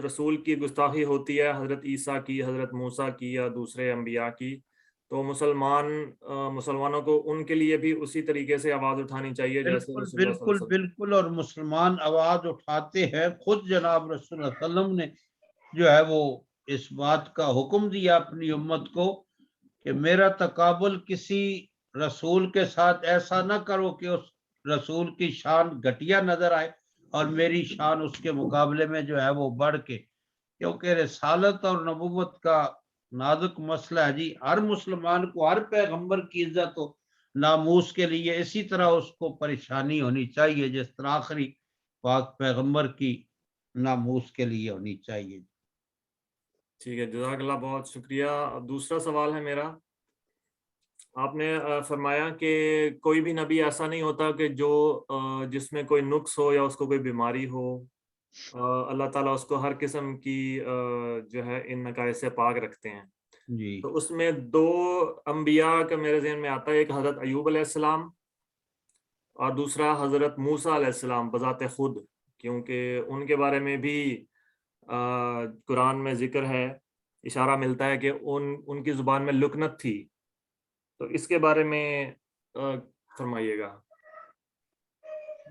رسول کی گستاخی ہوتی ہے, حضرت عیسیٰ کی, حضرت موسیٰ کی یا دوسرے انبیاء کی, تو مسلمانوں کو ان کے لیے بھی اسی طریقے سے آواز اٹھانی چاہیے جیسے بالکل رسول اللہ صلی اللہ بالکل علیہ وسلم. بالکل, اور مسلمان آواز اٹھاتے ہیں. خود جناب رسول اللہ علیہ وسلم نے جو ہے وہ اس بات کا حکم دیا اپنی امت کو کہ میرا تقابل کسی رسول کے ساتھ ایسا نہ کرو کہ اس رسول کی شان گھٹیا نظر آئے اور میری شان اس کے مقابلے میں جو ہے وہ بڑھ کے, کیونکہ رسالت اور نبوت کا نازک مسئلہ ہے جی. ہر مسلمان کو ہر پیغمبر کی عزت ہو ناموس کے لیے اسی طرح اس کو پریشانی ہونی چاہیے جس طرح آخری پاک پیغمبر کی ناموس کے لیے ہونی چاہیے. ٹھیک ہے, جزاک اللہ, بہت شکریہ. اب دوسرا سوال ہے میرا, آپ نے فرمایا کہ کوئی بھی نبی ایسا نہیں ہوتا کہ جو جس میں کوئی نقص ہو یا اس کو کوئی بیماری ہو، اللہ تعالیٰ اس کو ہر قسم کی جو ہے ان نقائص سے پاک رکھتے ہیں. جی تو اس میں 2 انبیاء کا میرے ذہن میں آتا ہے، ایک حضرت ایوب علیہ السلام اور دوسرا حضرت موسیٰ علیہ السلام بذات خود، کیونکہ ان کے بارے میں بھی قرآن میں ذکر ہے، اشارہ ملتا ہے کہ ان کی زبان میں لکنت تھی. تو اس کے بارے میں فرمائیے گا.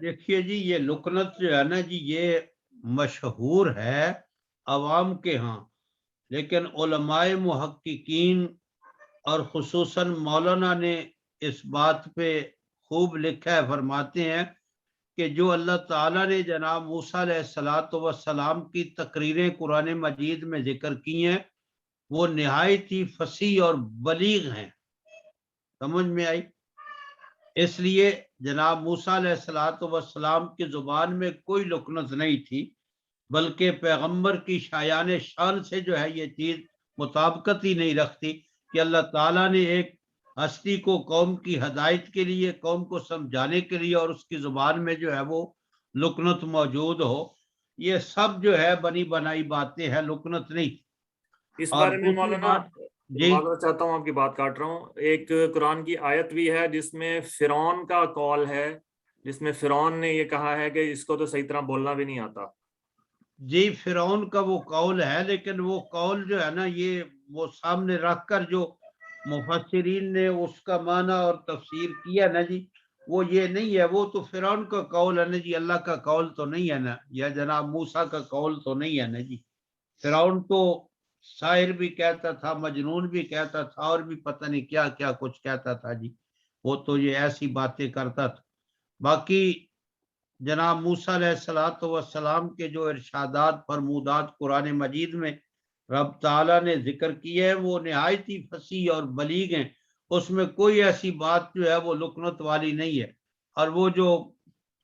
دیکھیے جی، یہ لکنت جو ہے نا جی، یہ مشہور ہے عوام کے ہاں، لیکن علماء محققین اور خصوصاً مولانا نے اس بات پہ خوب لکھا ہے. فرماتے ہیں کہ جو اللہ تعالیٰ نے جناب موسیٰ علیہ السلام کی تقریریں قرآن مجید میں ذکر کی ہیں، وہ نہایت ہی فصیح اور بلیغ ہیں. سمجھ میں آئی؟ اس لیے جناب موسیٰ علیہ السلام کی زبان میں کوئی لکنت نہیں تھی، بلکہ پیغمبر کی شایان شان سے جو ہے یہ چیز مطابقت ہی نہیں رکھتی کہ اللہ تعالیٰ نے ایک ہستی کو قوم کی ہدایت کے لیے، قوم کو سمجھانے کے لیے، اور اس کی زبان میں جو ہے وہ لکنت موجود ہو. یہ سب جو ہے بنی بنائی باتیں ہیں، لکنت نہیں. اس اور بارے میں دوسری مولانا بات جی، معذرت چاہتا ہوں، آپ کی بات کاٹ رہا ہوں. ایک قرآن کی آیت بھی ہے جس میں فرعون کا قول ہے، جس میں فرعون نے یہ کہا ہے کہ اس کو تو صحیح طرح بولنا بھی نہیں آتا. جی فرعون کا وہ قول ہے، لیکن وہ قول جو ہے نا، یہ وہ سامنے رکھ کر جو مفسرین نے اس کا معنی اور تفسیر کیا نا جی، وہ یہ نہیں ہے. وہ تو فرعون کا قول ہے نا جی، اللہ کا قول تو نہیں ہے نا، یا جناب موسیٰ کا قول تو نہیں ہے نا جی. فرعون تو شاعر بھی کہتا تھا، مجنون بھی کہتا تھا، اور بھی پتہ نہیں کیا کیا کچھ کہتا تھا جی. وہ تو یہ ایسی باتیں کرتا تھا. باقی جناب موسیٰ علیہ السلام کے جو ارشادات فرمودات قرآن مجید میں رب تعالیٰ نے ذکر کی ہے، وہ نہایت ہی فصیح اور بلیغ ہیں. اس میں کوئی ایسی بات جو ہے وہ لکنت والی نہیں ہے. اور وہ جو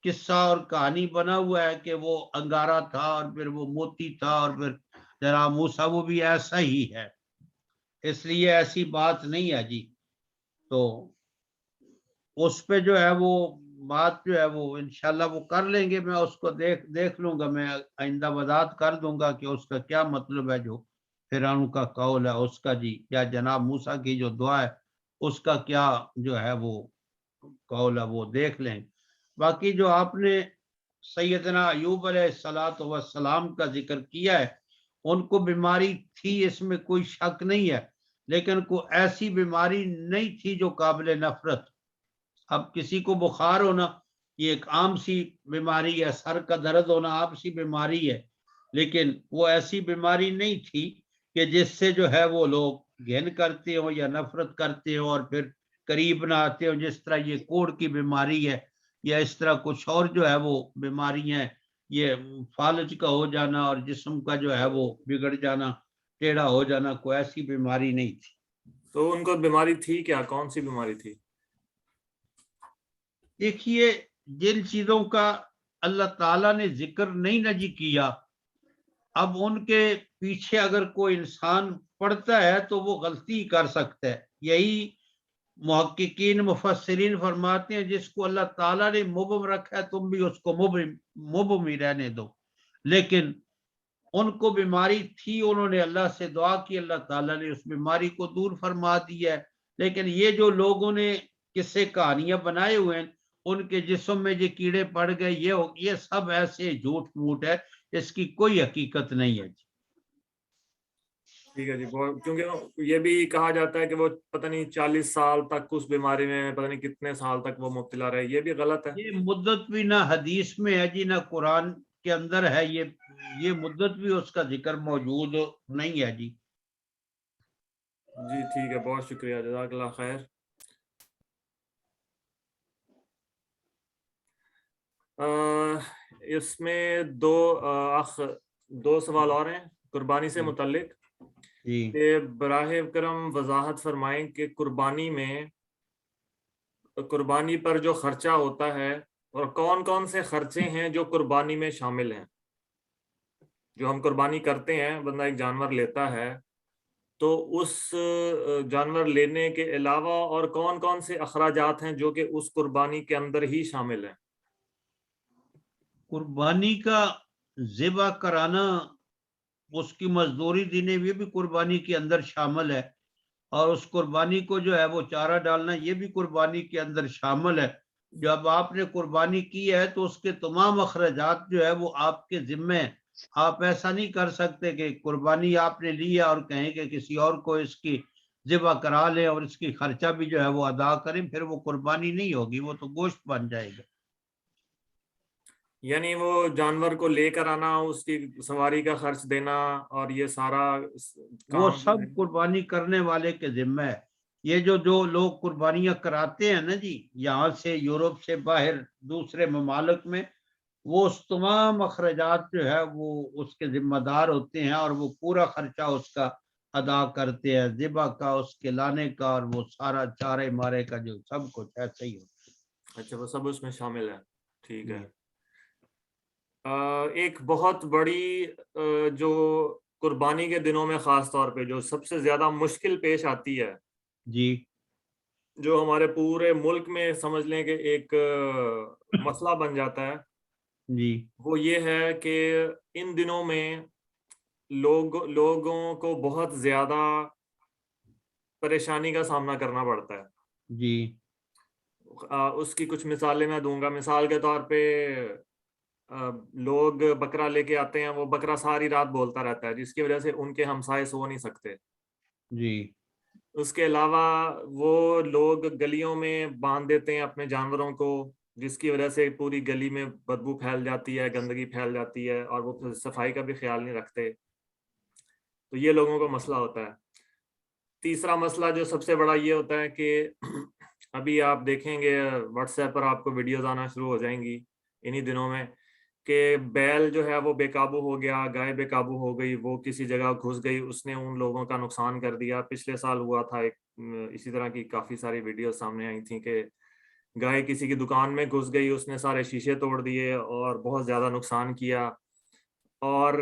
قصہ اور کہانی بنا ہوا ہے کہ وہ انگارہ تھا اور پھر وہ موتی تھا اور پھر جناب موسیٰ، وہ بھی ایسا ہی ہے. اس لیے ایسی بات نہیں ہے جی. تو اس پہ جو ہے وہ بات جو ہے وہ انشاءاللہ وہ کر لیں گے. میں اس کو دیکھ لوں گا، میں آئندہ وضاحت کر دوں گا کہ اس کا کیا مطلب ہے جو فرعون کا قول ہے اس کا جی، یا جناب موسیٰ کی جو دعا ہے اس کا کیا جو ہے وہ قول ہے، وہ دیکھ لیں. باقی جو آپ نے سیدنا ایوب علیہ السلام کا ذکر کیا ہے، ان کو بیماری تھی، اس میں کوئی شک نہیں ہے، لیکن کوئی ایسی بیماری نہیں تھی جو قابل نفرت. اب کسی کو بخار ہونا یہ ایک عام سی بیماری ہے، سر کا درد ہونا عام سی بیماری ہے، لیکن وہ ایسی بیماری نہیں تھی کہ جس سے جو ہے وہ لوگ گھن کرتے ہوں یا نفرت کرتے ہوں اور پھر قریب نہ آتے ہوں. جس طرح یہ کوڑ کی بیماری ہے یا اس طرح کچھ اور جو ہے وہ بیماریاں ہیں، یہ فالج کا ہو جانا اور جسم کا جو ہے وہ بگڑ جانا، ٹیڑھا ہو جانا، کوئی ایسی بیماری نہیں تھی. تو ان کو بیماری تھی کیا؟ کون سی بیماری تھی؟ دیکھیے جن چیزوں کا اللہ تعالیٰ نے ذکر نہیں نہ جی کیا، اب ان کے پیچھے اگر کوئی انسان پڑتا ہے تو وہ غلطی کر سکتا ہے. یہی محققین مفسرین فرماتے ہیں جس کو اللہ تعالیٰ نے مبہم رکھا ہے تم بھی اس کو مبہم ہی رہنے دو. لیکن ان کو بیماری تھی، انہوں نے اللہ سے دعا کی، اللہ تعالیٰ نے اس بیماری کو دور فرما دیا ہے. لیکن یہ جو لوگوں نے قصے کہانیاں بنائے ہوئے ہیں، ان کے جسم میں جو کیڑے پڑ گئے، یہ سب ایسے جھوٹ موٹ ہے، اس کی کوئی حقیقت نہیں ہے. ٹھیک ہے جی. کیونکہ یہ بھی کہا جاتا ہے کہ وہ پتہ نہیں 40 سال تک اس بیماری میں، پتہ نہیں کتنے سال تک وہ مبتلا رہے. یہ بھی غلط ہے. یہ مدت بھی نہ حدیث میں ہے جی، نہ قرآن کے اندر ہے. یہ مدت بھی اس کا ذکر موجود نہیں ہے جی. جی ٹھیک ہے، بہت شکریہ، جزاک اللہ خیر. اس میں دو سوال اور ہیں قربانی سے متعلق. کہ براہ کرم وضاحت فرمائیں کہ قربانی پر جو خرچہ ہوتا ہے اور کون کون سے خرچے ہیں جو قربانی میں شامل ہیں. جو ہم قربانی کرتے ہیں، بندہ ایک جانور لیتا ہے تو اس جانور لینے کے علاوہ اور کون کون سے اخراجات ہیں جو کہ اس قربانی کے اندر ہی شامل ہیں؟ قربانی کا ذبح کرانا، اس کی مزدوری دینے بھی قربانی کے اندر شامل ہے، اور اس قربانی کو جو ہے وہ چارہ ڈالنا یہ بھی قربانی کے اندر شامل ہے۔ جب آپ نے قربانی کی ہے تو اس کے تمام اخراجات جو ہے وہ آپ کے ذمہ ہیں۔ آپ ایسا نہیں کر سکتے کہ قربانی آپ نے لی ہے اور کہیں کہ کسی اور کو اس کی ذبح کرا لیں اور اس کی خرچہ بھی جو ہے وہ ادا کریں، پھر وہ قربانی نہیں ہوگی، وہ تو گوشت بن جائے گا۔ یعنی وہ جانور کو لے کر آنا، اس کی سواری کا خرچ دینا اور یہ سارا وہ کام سب قربانی کرنے والے کے ذمہ ہے۔ یہ جو لوگ قربانیاں کراتے ہیں نا جی، یہاں سے یورپ سے باہر دوسرے ممالک میں، وہ اس تمام اخراجات جو ہے وہ اس کے ذمہ دار ہوتے ہیں، اور وہ پورا خرچہ اس کا ادا کرتے ہیں، ذبح کا، اس کے لانے کا، اور وہ سارا چارے مارے کا جو سب کچھ ایسا ہی ہوتا ہے۔ اچھا، وہ سب اس میں شامل ہے، ٹھیک ہے۔ جی۔ ایک بہت بڑی جو قربانی کے دنوں میں خاص طور پہ جو سب سے زیادہ مشکل پیش آتی ہے، جی جو ہمارے پورے ملک میں سمجھ لیں کہ ایک مسئلہ بن جاتا ہے، جی وہ یہ ہے کہ ان دنوں میں لوگوں کو بہت زیادہ پریشانی کا سامنا کرنا پڑتا ہے۔ جی اس کی کچھ مثالیں میں دوں گا۔ مثال کے طور پہ لوگ بکرا لے کے آتے ہیں، وہ بکرا ساری رات بولتا رہتا ہے جس کی وجہ سے ان کے ہمسائے سو نہیں سکتے۔ جی اس کے علاوہ وہ لوگ گلیوں میں باندھ دیتے ہیں اپنے جانوروں کو، جس کی وجہ سے پوری گلی میں بدبو پھیل جاتی ہے، گندگی پھیل جاتی ہے، اور وہ صفائی کا بھی خیال نہیں رکھتے۔ تو یہ لوگوں کو مسئلہ ہوتا ہے۔ تیسرا مسئلہ جو سب سے بڑا یہ ہوتا ہے کہ ابھی آپ دیکھیں گے واٹس ایپ پر آپ کو ویڈیوز آنا شروع ہو جائیں گی انہی دنوں میں کہ بیل جو ہے وہ بے قابو ہو گیا، گائے بے قابو ہو گئی، وہ کسی جگہ گھس گئی، اس نے ان لوگوں کا نقصان کر دیا۔ پچھلے سال ہوا تھا ایک اسی طرح کی کافی ساری ویڈیوز سامنے آئی تھیں کہ گائے کسی کی دکان میں گھس گئی، اس نے سارے شیشے توڑ دیے اور بہت زیادہ نقصان کیا، اور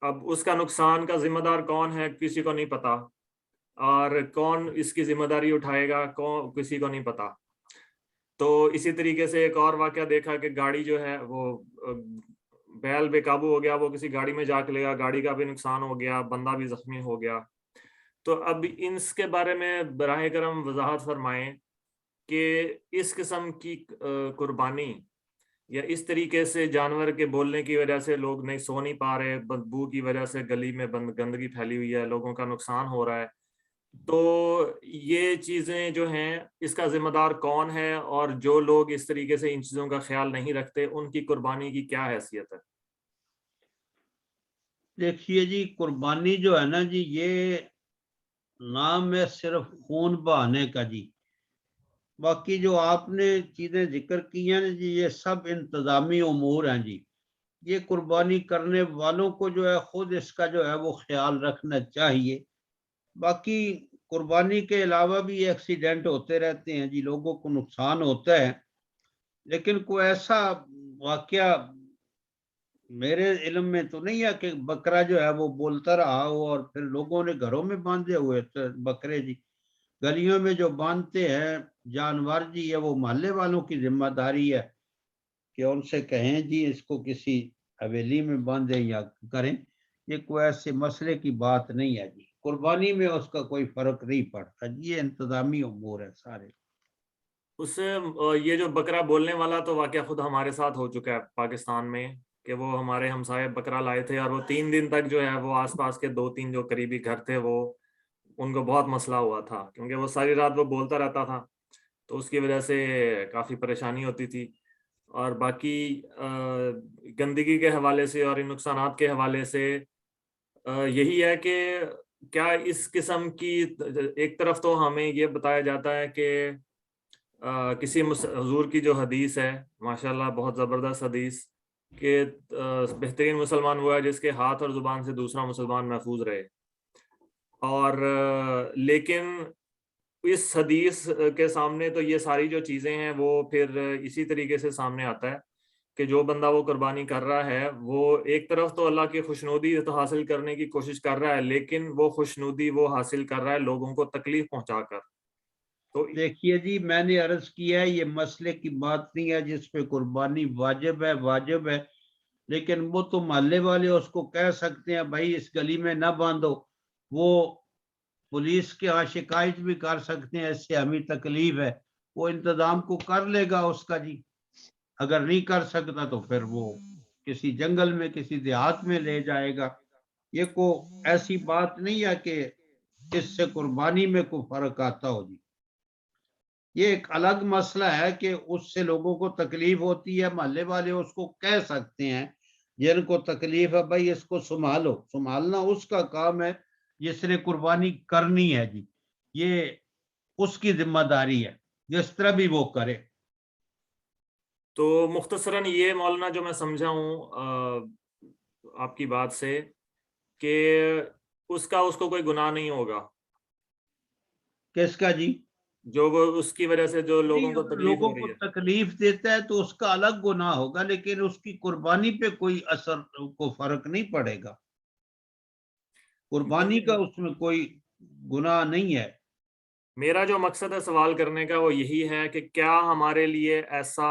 اب اس کا نقصان کا ذمہ دار کون ہے کسی کو نہیں پتا، اور کون اس کی ذمہ داری اٹھائے گا کسی کو نہیں پتا۔ تو اسی طریقے سے ایک اور واقعہ دیکھا کہ گاڑی جو ہے وہ بیل بے قابو ہو گیا، وہ کسی گاڑی میں جا کے لگا، گاڑی کا بھی نقصان ہو گیا، بندہ بھی زخمی ہو گیا۔ تو اب اس کے بارے میں براہ کرم وضاحت فرمائیں کہ اس قسم کی قربانی یا اس طریقے سے جانور کے بولنے کی وجہ سے لوگ نہیں سو نہیں پا رہے، بدبو کی وجہ سے گلی میں گندگی پھیلی ہوئی ہے، لوگوں کا نقصان ہو رہا ہے، تو یہ چیزیں جو ہیں اس کا ذمہ دار کون ہے، اور جو لوگ اس طریقے سے ان چیزوں کا خیال نہیں رکھتے ان کی قربانی کی کیا حیثیت ہے؟ دیکھیے جی، قربانی جو ہے نا جی، یہ نام ہے صرف خون بہانے کا جی۔ باقی جو آپ نے چیزیں ذکر کی ہیں جی، یہ سب انتظامی امور ہیں جی۔ یہ قربانی کرنے والوں کو جو ہے خود اس کا جو ہے وہ خیال رکھنا چاہیے۔ باقی قربانی کے علاوہ بھی ایکسیڈنٹ ہوتے رہتے ہیں جی، لوگوں کو نقصان ہوتا ہے، لیکن کوئی ایسا واقعہ میرے علم میں تو نہیں ہے کہ بکرا جو ہے وہ بولتا رہا ہو اور پھر لوگوں نے گھروں میں باندھے ہوئے بکرے جی۔ گلیوں میں جو باندھتے ہیں جانور جی، یہ وہ محلے والوں کی ذمہ داری ہے کہ ان سے کہیں جی اس کو کسی حویلی میں باندھیں یا کریں۔ یہ کوئی ایسے مسئلے کی بات نہیں ہے جی، قربانی میں اس کا کوئی فرق نہیں پڑتا جی، یہ انتظامی امور ہے سارے۔ اس سے یہ جو بکرا بولنے والا تو واقعہ خود ہمارے ساتھ ہو چکا ہے پاکستان میں، کہ وہ ہمارے ہمسائے بکرا لائے تھے اور وہ 3 دن تک جو ہے وہ آس پاس کے 2-3 جو قریبی گھر تھے وہ ان کو بہت مسئلہ ہوا تھا، کیونکہ وہ ساری رات وہ بولتا رہتا تھا، تو اس کی وجہ سے کافی پریشانی ہوتی تھی۔ اور باقی گندگی کے حوالے سے اور ان نقصانات کے حوالے سے یہی ہے کہ کیا اس قسم کی ایک طرف تو ہمیں یہ بتایا جاتا ہے کہ کسی حضور کی جو حدیث ہے ماشاءاللہ بہت زبردست حدیث کہ بہترین مسلمان وہ ہے جس کے ہاتھ اور زبان سے دوسرا مسلمان محفوظ رہے، اور لیکن اس حدیث کے سامنے تو یہ ساری جو چیزیں ہیں وہ پھر اسی طریقے سے سامنے آتا ہے کہ جو بندہ وہ قربانی کر رہا ہے وہ ایک طرف تو اللہ کی خوشنودی تو حاصل کرنے کی کوشش کر رہا ہے، لیکن وہ خوشنودی وہ حاصل کر رہا ہے لوگوں کو تکلیف پہنچا کر. تو دیکھیے جی، میں نے عرض کیا ہے یہ مسئلے کی بات نہیں ہے جس پہ قربانی واجب ہے، لیکن وہ تو محلے والے اس کو کہہ سکتے ہیں بھائی اس گلی میں نہ باندھو، وہ پولیس کے ہاں شکایت بھی کر سکتے ہیں اس سے ہمیں تکلیف ہے، وہ انتظام کو کر لے گا اس کا جی. اگر نہیں کر سکتا تو پھر وہ کسی جنگل میں کسی دیہات میں لے جائے گا. یہ کوئی ایسی بات نہیں ہے کہ اس سے قربانی میں کوئی فرق آتا ہو جی. یہ ایک الگ مسئلہ ہے کہ اس سے لوگوں کو تکلیف ہوتی ہے، محلے والے اس کو کہہ سکتے ہیں جن کو تکلیف ہے بھائی اس کو سنبھالو. سنبھالنا اس کا کام ہے جس نے قربانی کرنی ہے جی، یہ اس کی ذمہ داری ہے جس طرح بھی وہ کرے. تو مختصراً یہ مولانا جو میں سمجھا ہوں آپ کی بات سے کہ اس کو کوئی گناہ نہیں ہوگا. کس کا جی؟ جو وہ اس کی وجہ سے جو لوگوں کو تکلیف لوگوں ہو کو رہی ہے تکلیف دیتا ہے تو اس کا الگ گناہ ہوگا، لیکن اس کی قربانی پہ کوئی اثر کو فرق نہیں پڑے گا. قربانی کا اس میں کوئی گناہ نہیں ہے. میرا جو مقصد ہے سوال کرنے کا وہ یہی ہے کہ کیا ہمارے لیے ایسا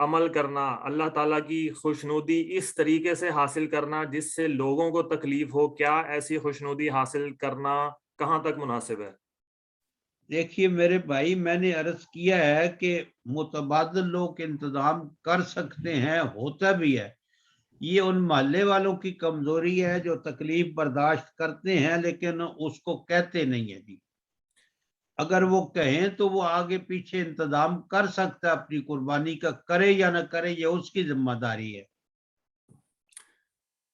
عمل کرنا، اللہ تعالیٰ کی خوشنودی اس طریقے سے حاصل کرنا جس سے لوگوں کو تکلیف ہو، کیا ایسی خوشنودی حاصل کرنا کہاں تک مناسب ہے؟ دیکھیے میرے بھائی، میں نے عرض کیا ہے کہ متبادل لوگ انتظام کر سکتے ہیں، ہوتا بھی ہے. یہ ان محلے والوں کی کمزوری ہے جو تکلیف برداشت کرتے ہیں لیکن اس کو کہتے نہیں ہیں جی. اگر وہ کہیں تو وہ آگے پیچھے انتظام کر سکتا ہے اپنی قربانی کا، کرے یا نہ کرے یہ اس کی ذمہ داری ہے.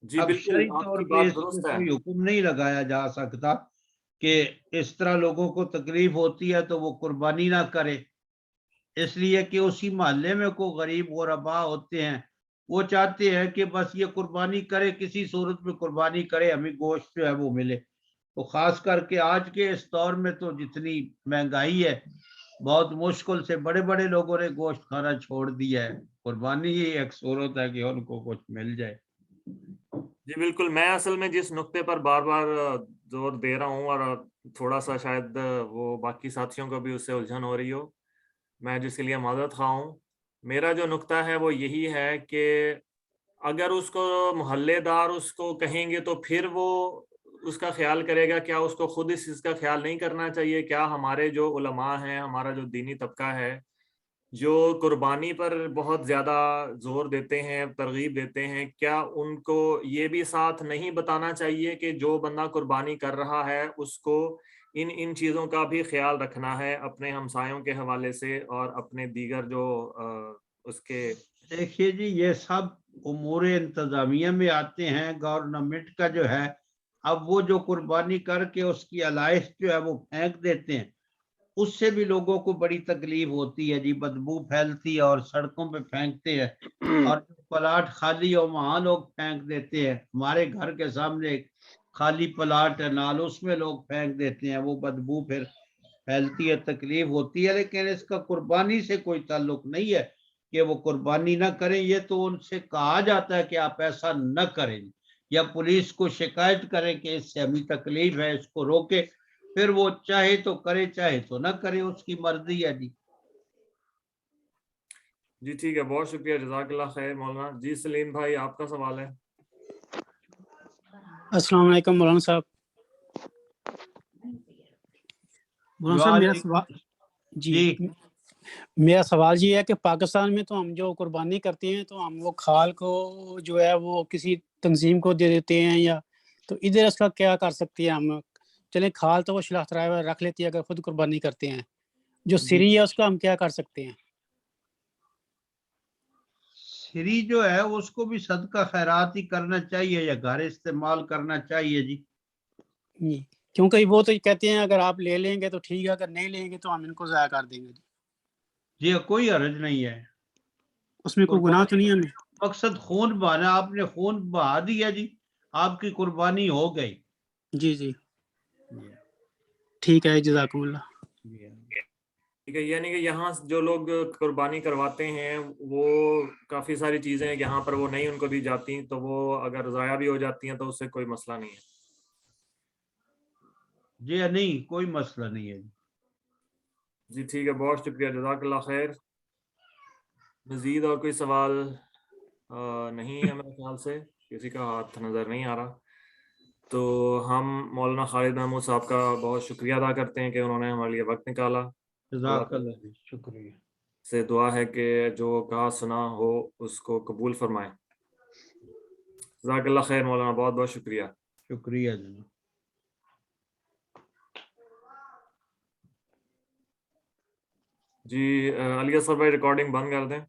جی اب بالکل، شرعی آپ طور کی پہ بات اس میں درست ہے. کوئی حکم نہیں لگایا جا سکتا کہ اس طرح لوگوں کو تکلیف ہوتی ہے تو وہ قربانی نہ کرے. اس لیے کہ اسی محلے میں کوئی غریب غربا ہوتے ہیں، وہ چاہتے ہیں کہ بس یہ قربانی کرے، کسی صورت میں قربانی کرے، ہمیں گوشت جو ہے وہ ملے. تو خاص کر کے آج کے اس دور میں تو جتنی مہنگائی ہے، بہت مشکل سے بڑے بڑے لوگوں نے گوشت کھانا چھوڑ دیا ہے. قربانی ہی ایک صورت ہے کہ ان کو کچھ مل جائے. جی بالکل، میں اصل میں جس نقطے پر بار بار زور دے رہا ہوں اور تھوڑا سا شاید وہ باقی ساتھیوں کو بھی اس سے الجھن ہو رہی ہو، میں جس کے لیے معذرت خواہ ہوں. میرا جو نقطہ ہے وہ یہی ہے کہ اگر اس کو محلے دار اس کو کہیں گے تو پھر وہ اس کا خیال کرے گا، کیا اس کو خود اس چیز کا خیال نہیں کرنا چاہیے؟ کیا ہمارے جو علماء ہیں، ہمارا جو دینی طبقہ ہے جو قربانی پر بہت زیادہ زور دیتے ہیں، ترغیب دیتے ہیں، کیا ان کو یہ بھی ساتھ نہیں بتانا چاہیے کہ جو بندہ قربانی کر رہا ہے اس کو ان چیزوں کا بھی خیال رکھنا ہے اپنے ہمسایوں کے حوالے سے اور اپنے دیگر جو اس کے؟ دیکھیے جی، یہ سب امور انتظامیہ میں آتے ہیں. گورنمنٹ کا جو ہے، اب وہ جو قربانی کر کے اس کی علائش جو ہے وہ پھینک دیتے ہیں، اس سے بھی لوگوں کو بڑی تکلیف ہوتی ہے جی. بدبو پھیلتی ہے اور سڑکوں پہ پھینکتے ہیں، اور پلاٹ خالی ہو وہاں لوگ پھینک دیتے ہیں. ہمارے گھر کے سامنے ایک خالی پلاٹ ہے نال، اس میں لوگ پھینک دیتے ہیں، وہ بدبو پھر پھیلتی ہے، تکلیف ہوتی ہے. لیکن اس کا قربانی سے کوئی تعلق نہیں ہے کہ وہ قربانی نہ کریں. یہ تو ان سے کہا جاتا ہے کہ آپ ایسا نہ کریں، یا پولیس کو شکایت کریں کہ اس سے ہمیں تکلیف ہے، اس کو روکے. پھر وہ چاہے تو کرے چاہے تو نہ کرے، اس کی مرضی ہے جی. جی ٹھیک ہے، بہت شکریہ، جزاک اللہ خیر مولانا. جی سلیم بھائی، آپ کا سوال ہے. السلام علیکم مولانا صاحب. مولانا صاحب میرا سوال جی میرا سوال یہ ہے کہ پاکستان میں تو ہم جو قربانی کرتے ہیں تو ہم وہ کھال کو جو ہے وہ کسی تنظیم کو دے دیتے ہیں، یا تو ادھر اس کا کیا کر سکتے ہیں ہم؟ چلیں کھال تو وہ شناخت رائے رکھ لیتی ہے اگر خود قربانی کرتے ہیں، جو سری ہے اس کا ہم کیا کر سکتے ہیں؟ سری جو ہے اس کو بھی صدقہ خیرات ہی کرنا چاہیے یا گھر استعمال کرنا چاہیے جی. کیونکہ وہ تو کہتے ہیں اگر آپ لے لیں گے تو ٹھیک ہے، اگر نہیں لیں گے تو ہم ان کو ضائع کر دیں گے. جی کوئی حرج نہیں ہے، اس میں کوئی گناہ تو نہیں ہے ہمیں؟ مقصد خون بہانا، آپ نے خون بہا دیا جی، آپ کی قربانی ہو گئی. جی ٹھیک ہے، جزاکم اللہ. ٹھیک ہے، یعنی کہ یہاں جو لوگ قربانی کرواتے ہیں وہ کافی ساری چیزیں یہاں پر وہ نہیں ان کو دی جاتی، تو وہ اگر ضائع بھی ہو جاتی ہیں تو اس سے کوئی مسئلہ نہیں ہے. جی نہیں، کوئی مسئلہ نہیں ہے. جی ٹھیک ہے، بہت شکریہ، جزاک اللہ خیر. مزید اور کوئی سوال نہیں ہے میرے خیال سے، کسی کا ہاتھ نظر نہیں آ رہا. تو ہم مولانا خالد محمود صاحب کا بہت شکریہ ادا کرتے ہیں کہ انہوں نے ہمارے لیے وقت نکالا. جزاک اللہ، شکریہ. سے دعا ہے کہ جو کہا سنا ہو اس کو قبول فرمائیں. جزاک اللہ خیر مولانا، بہت بہت شکریہ. شکریہ جناب. جی علی اصغر بھائی ریکارڈنگ بند کر دیں.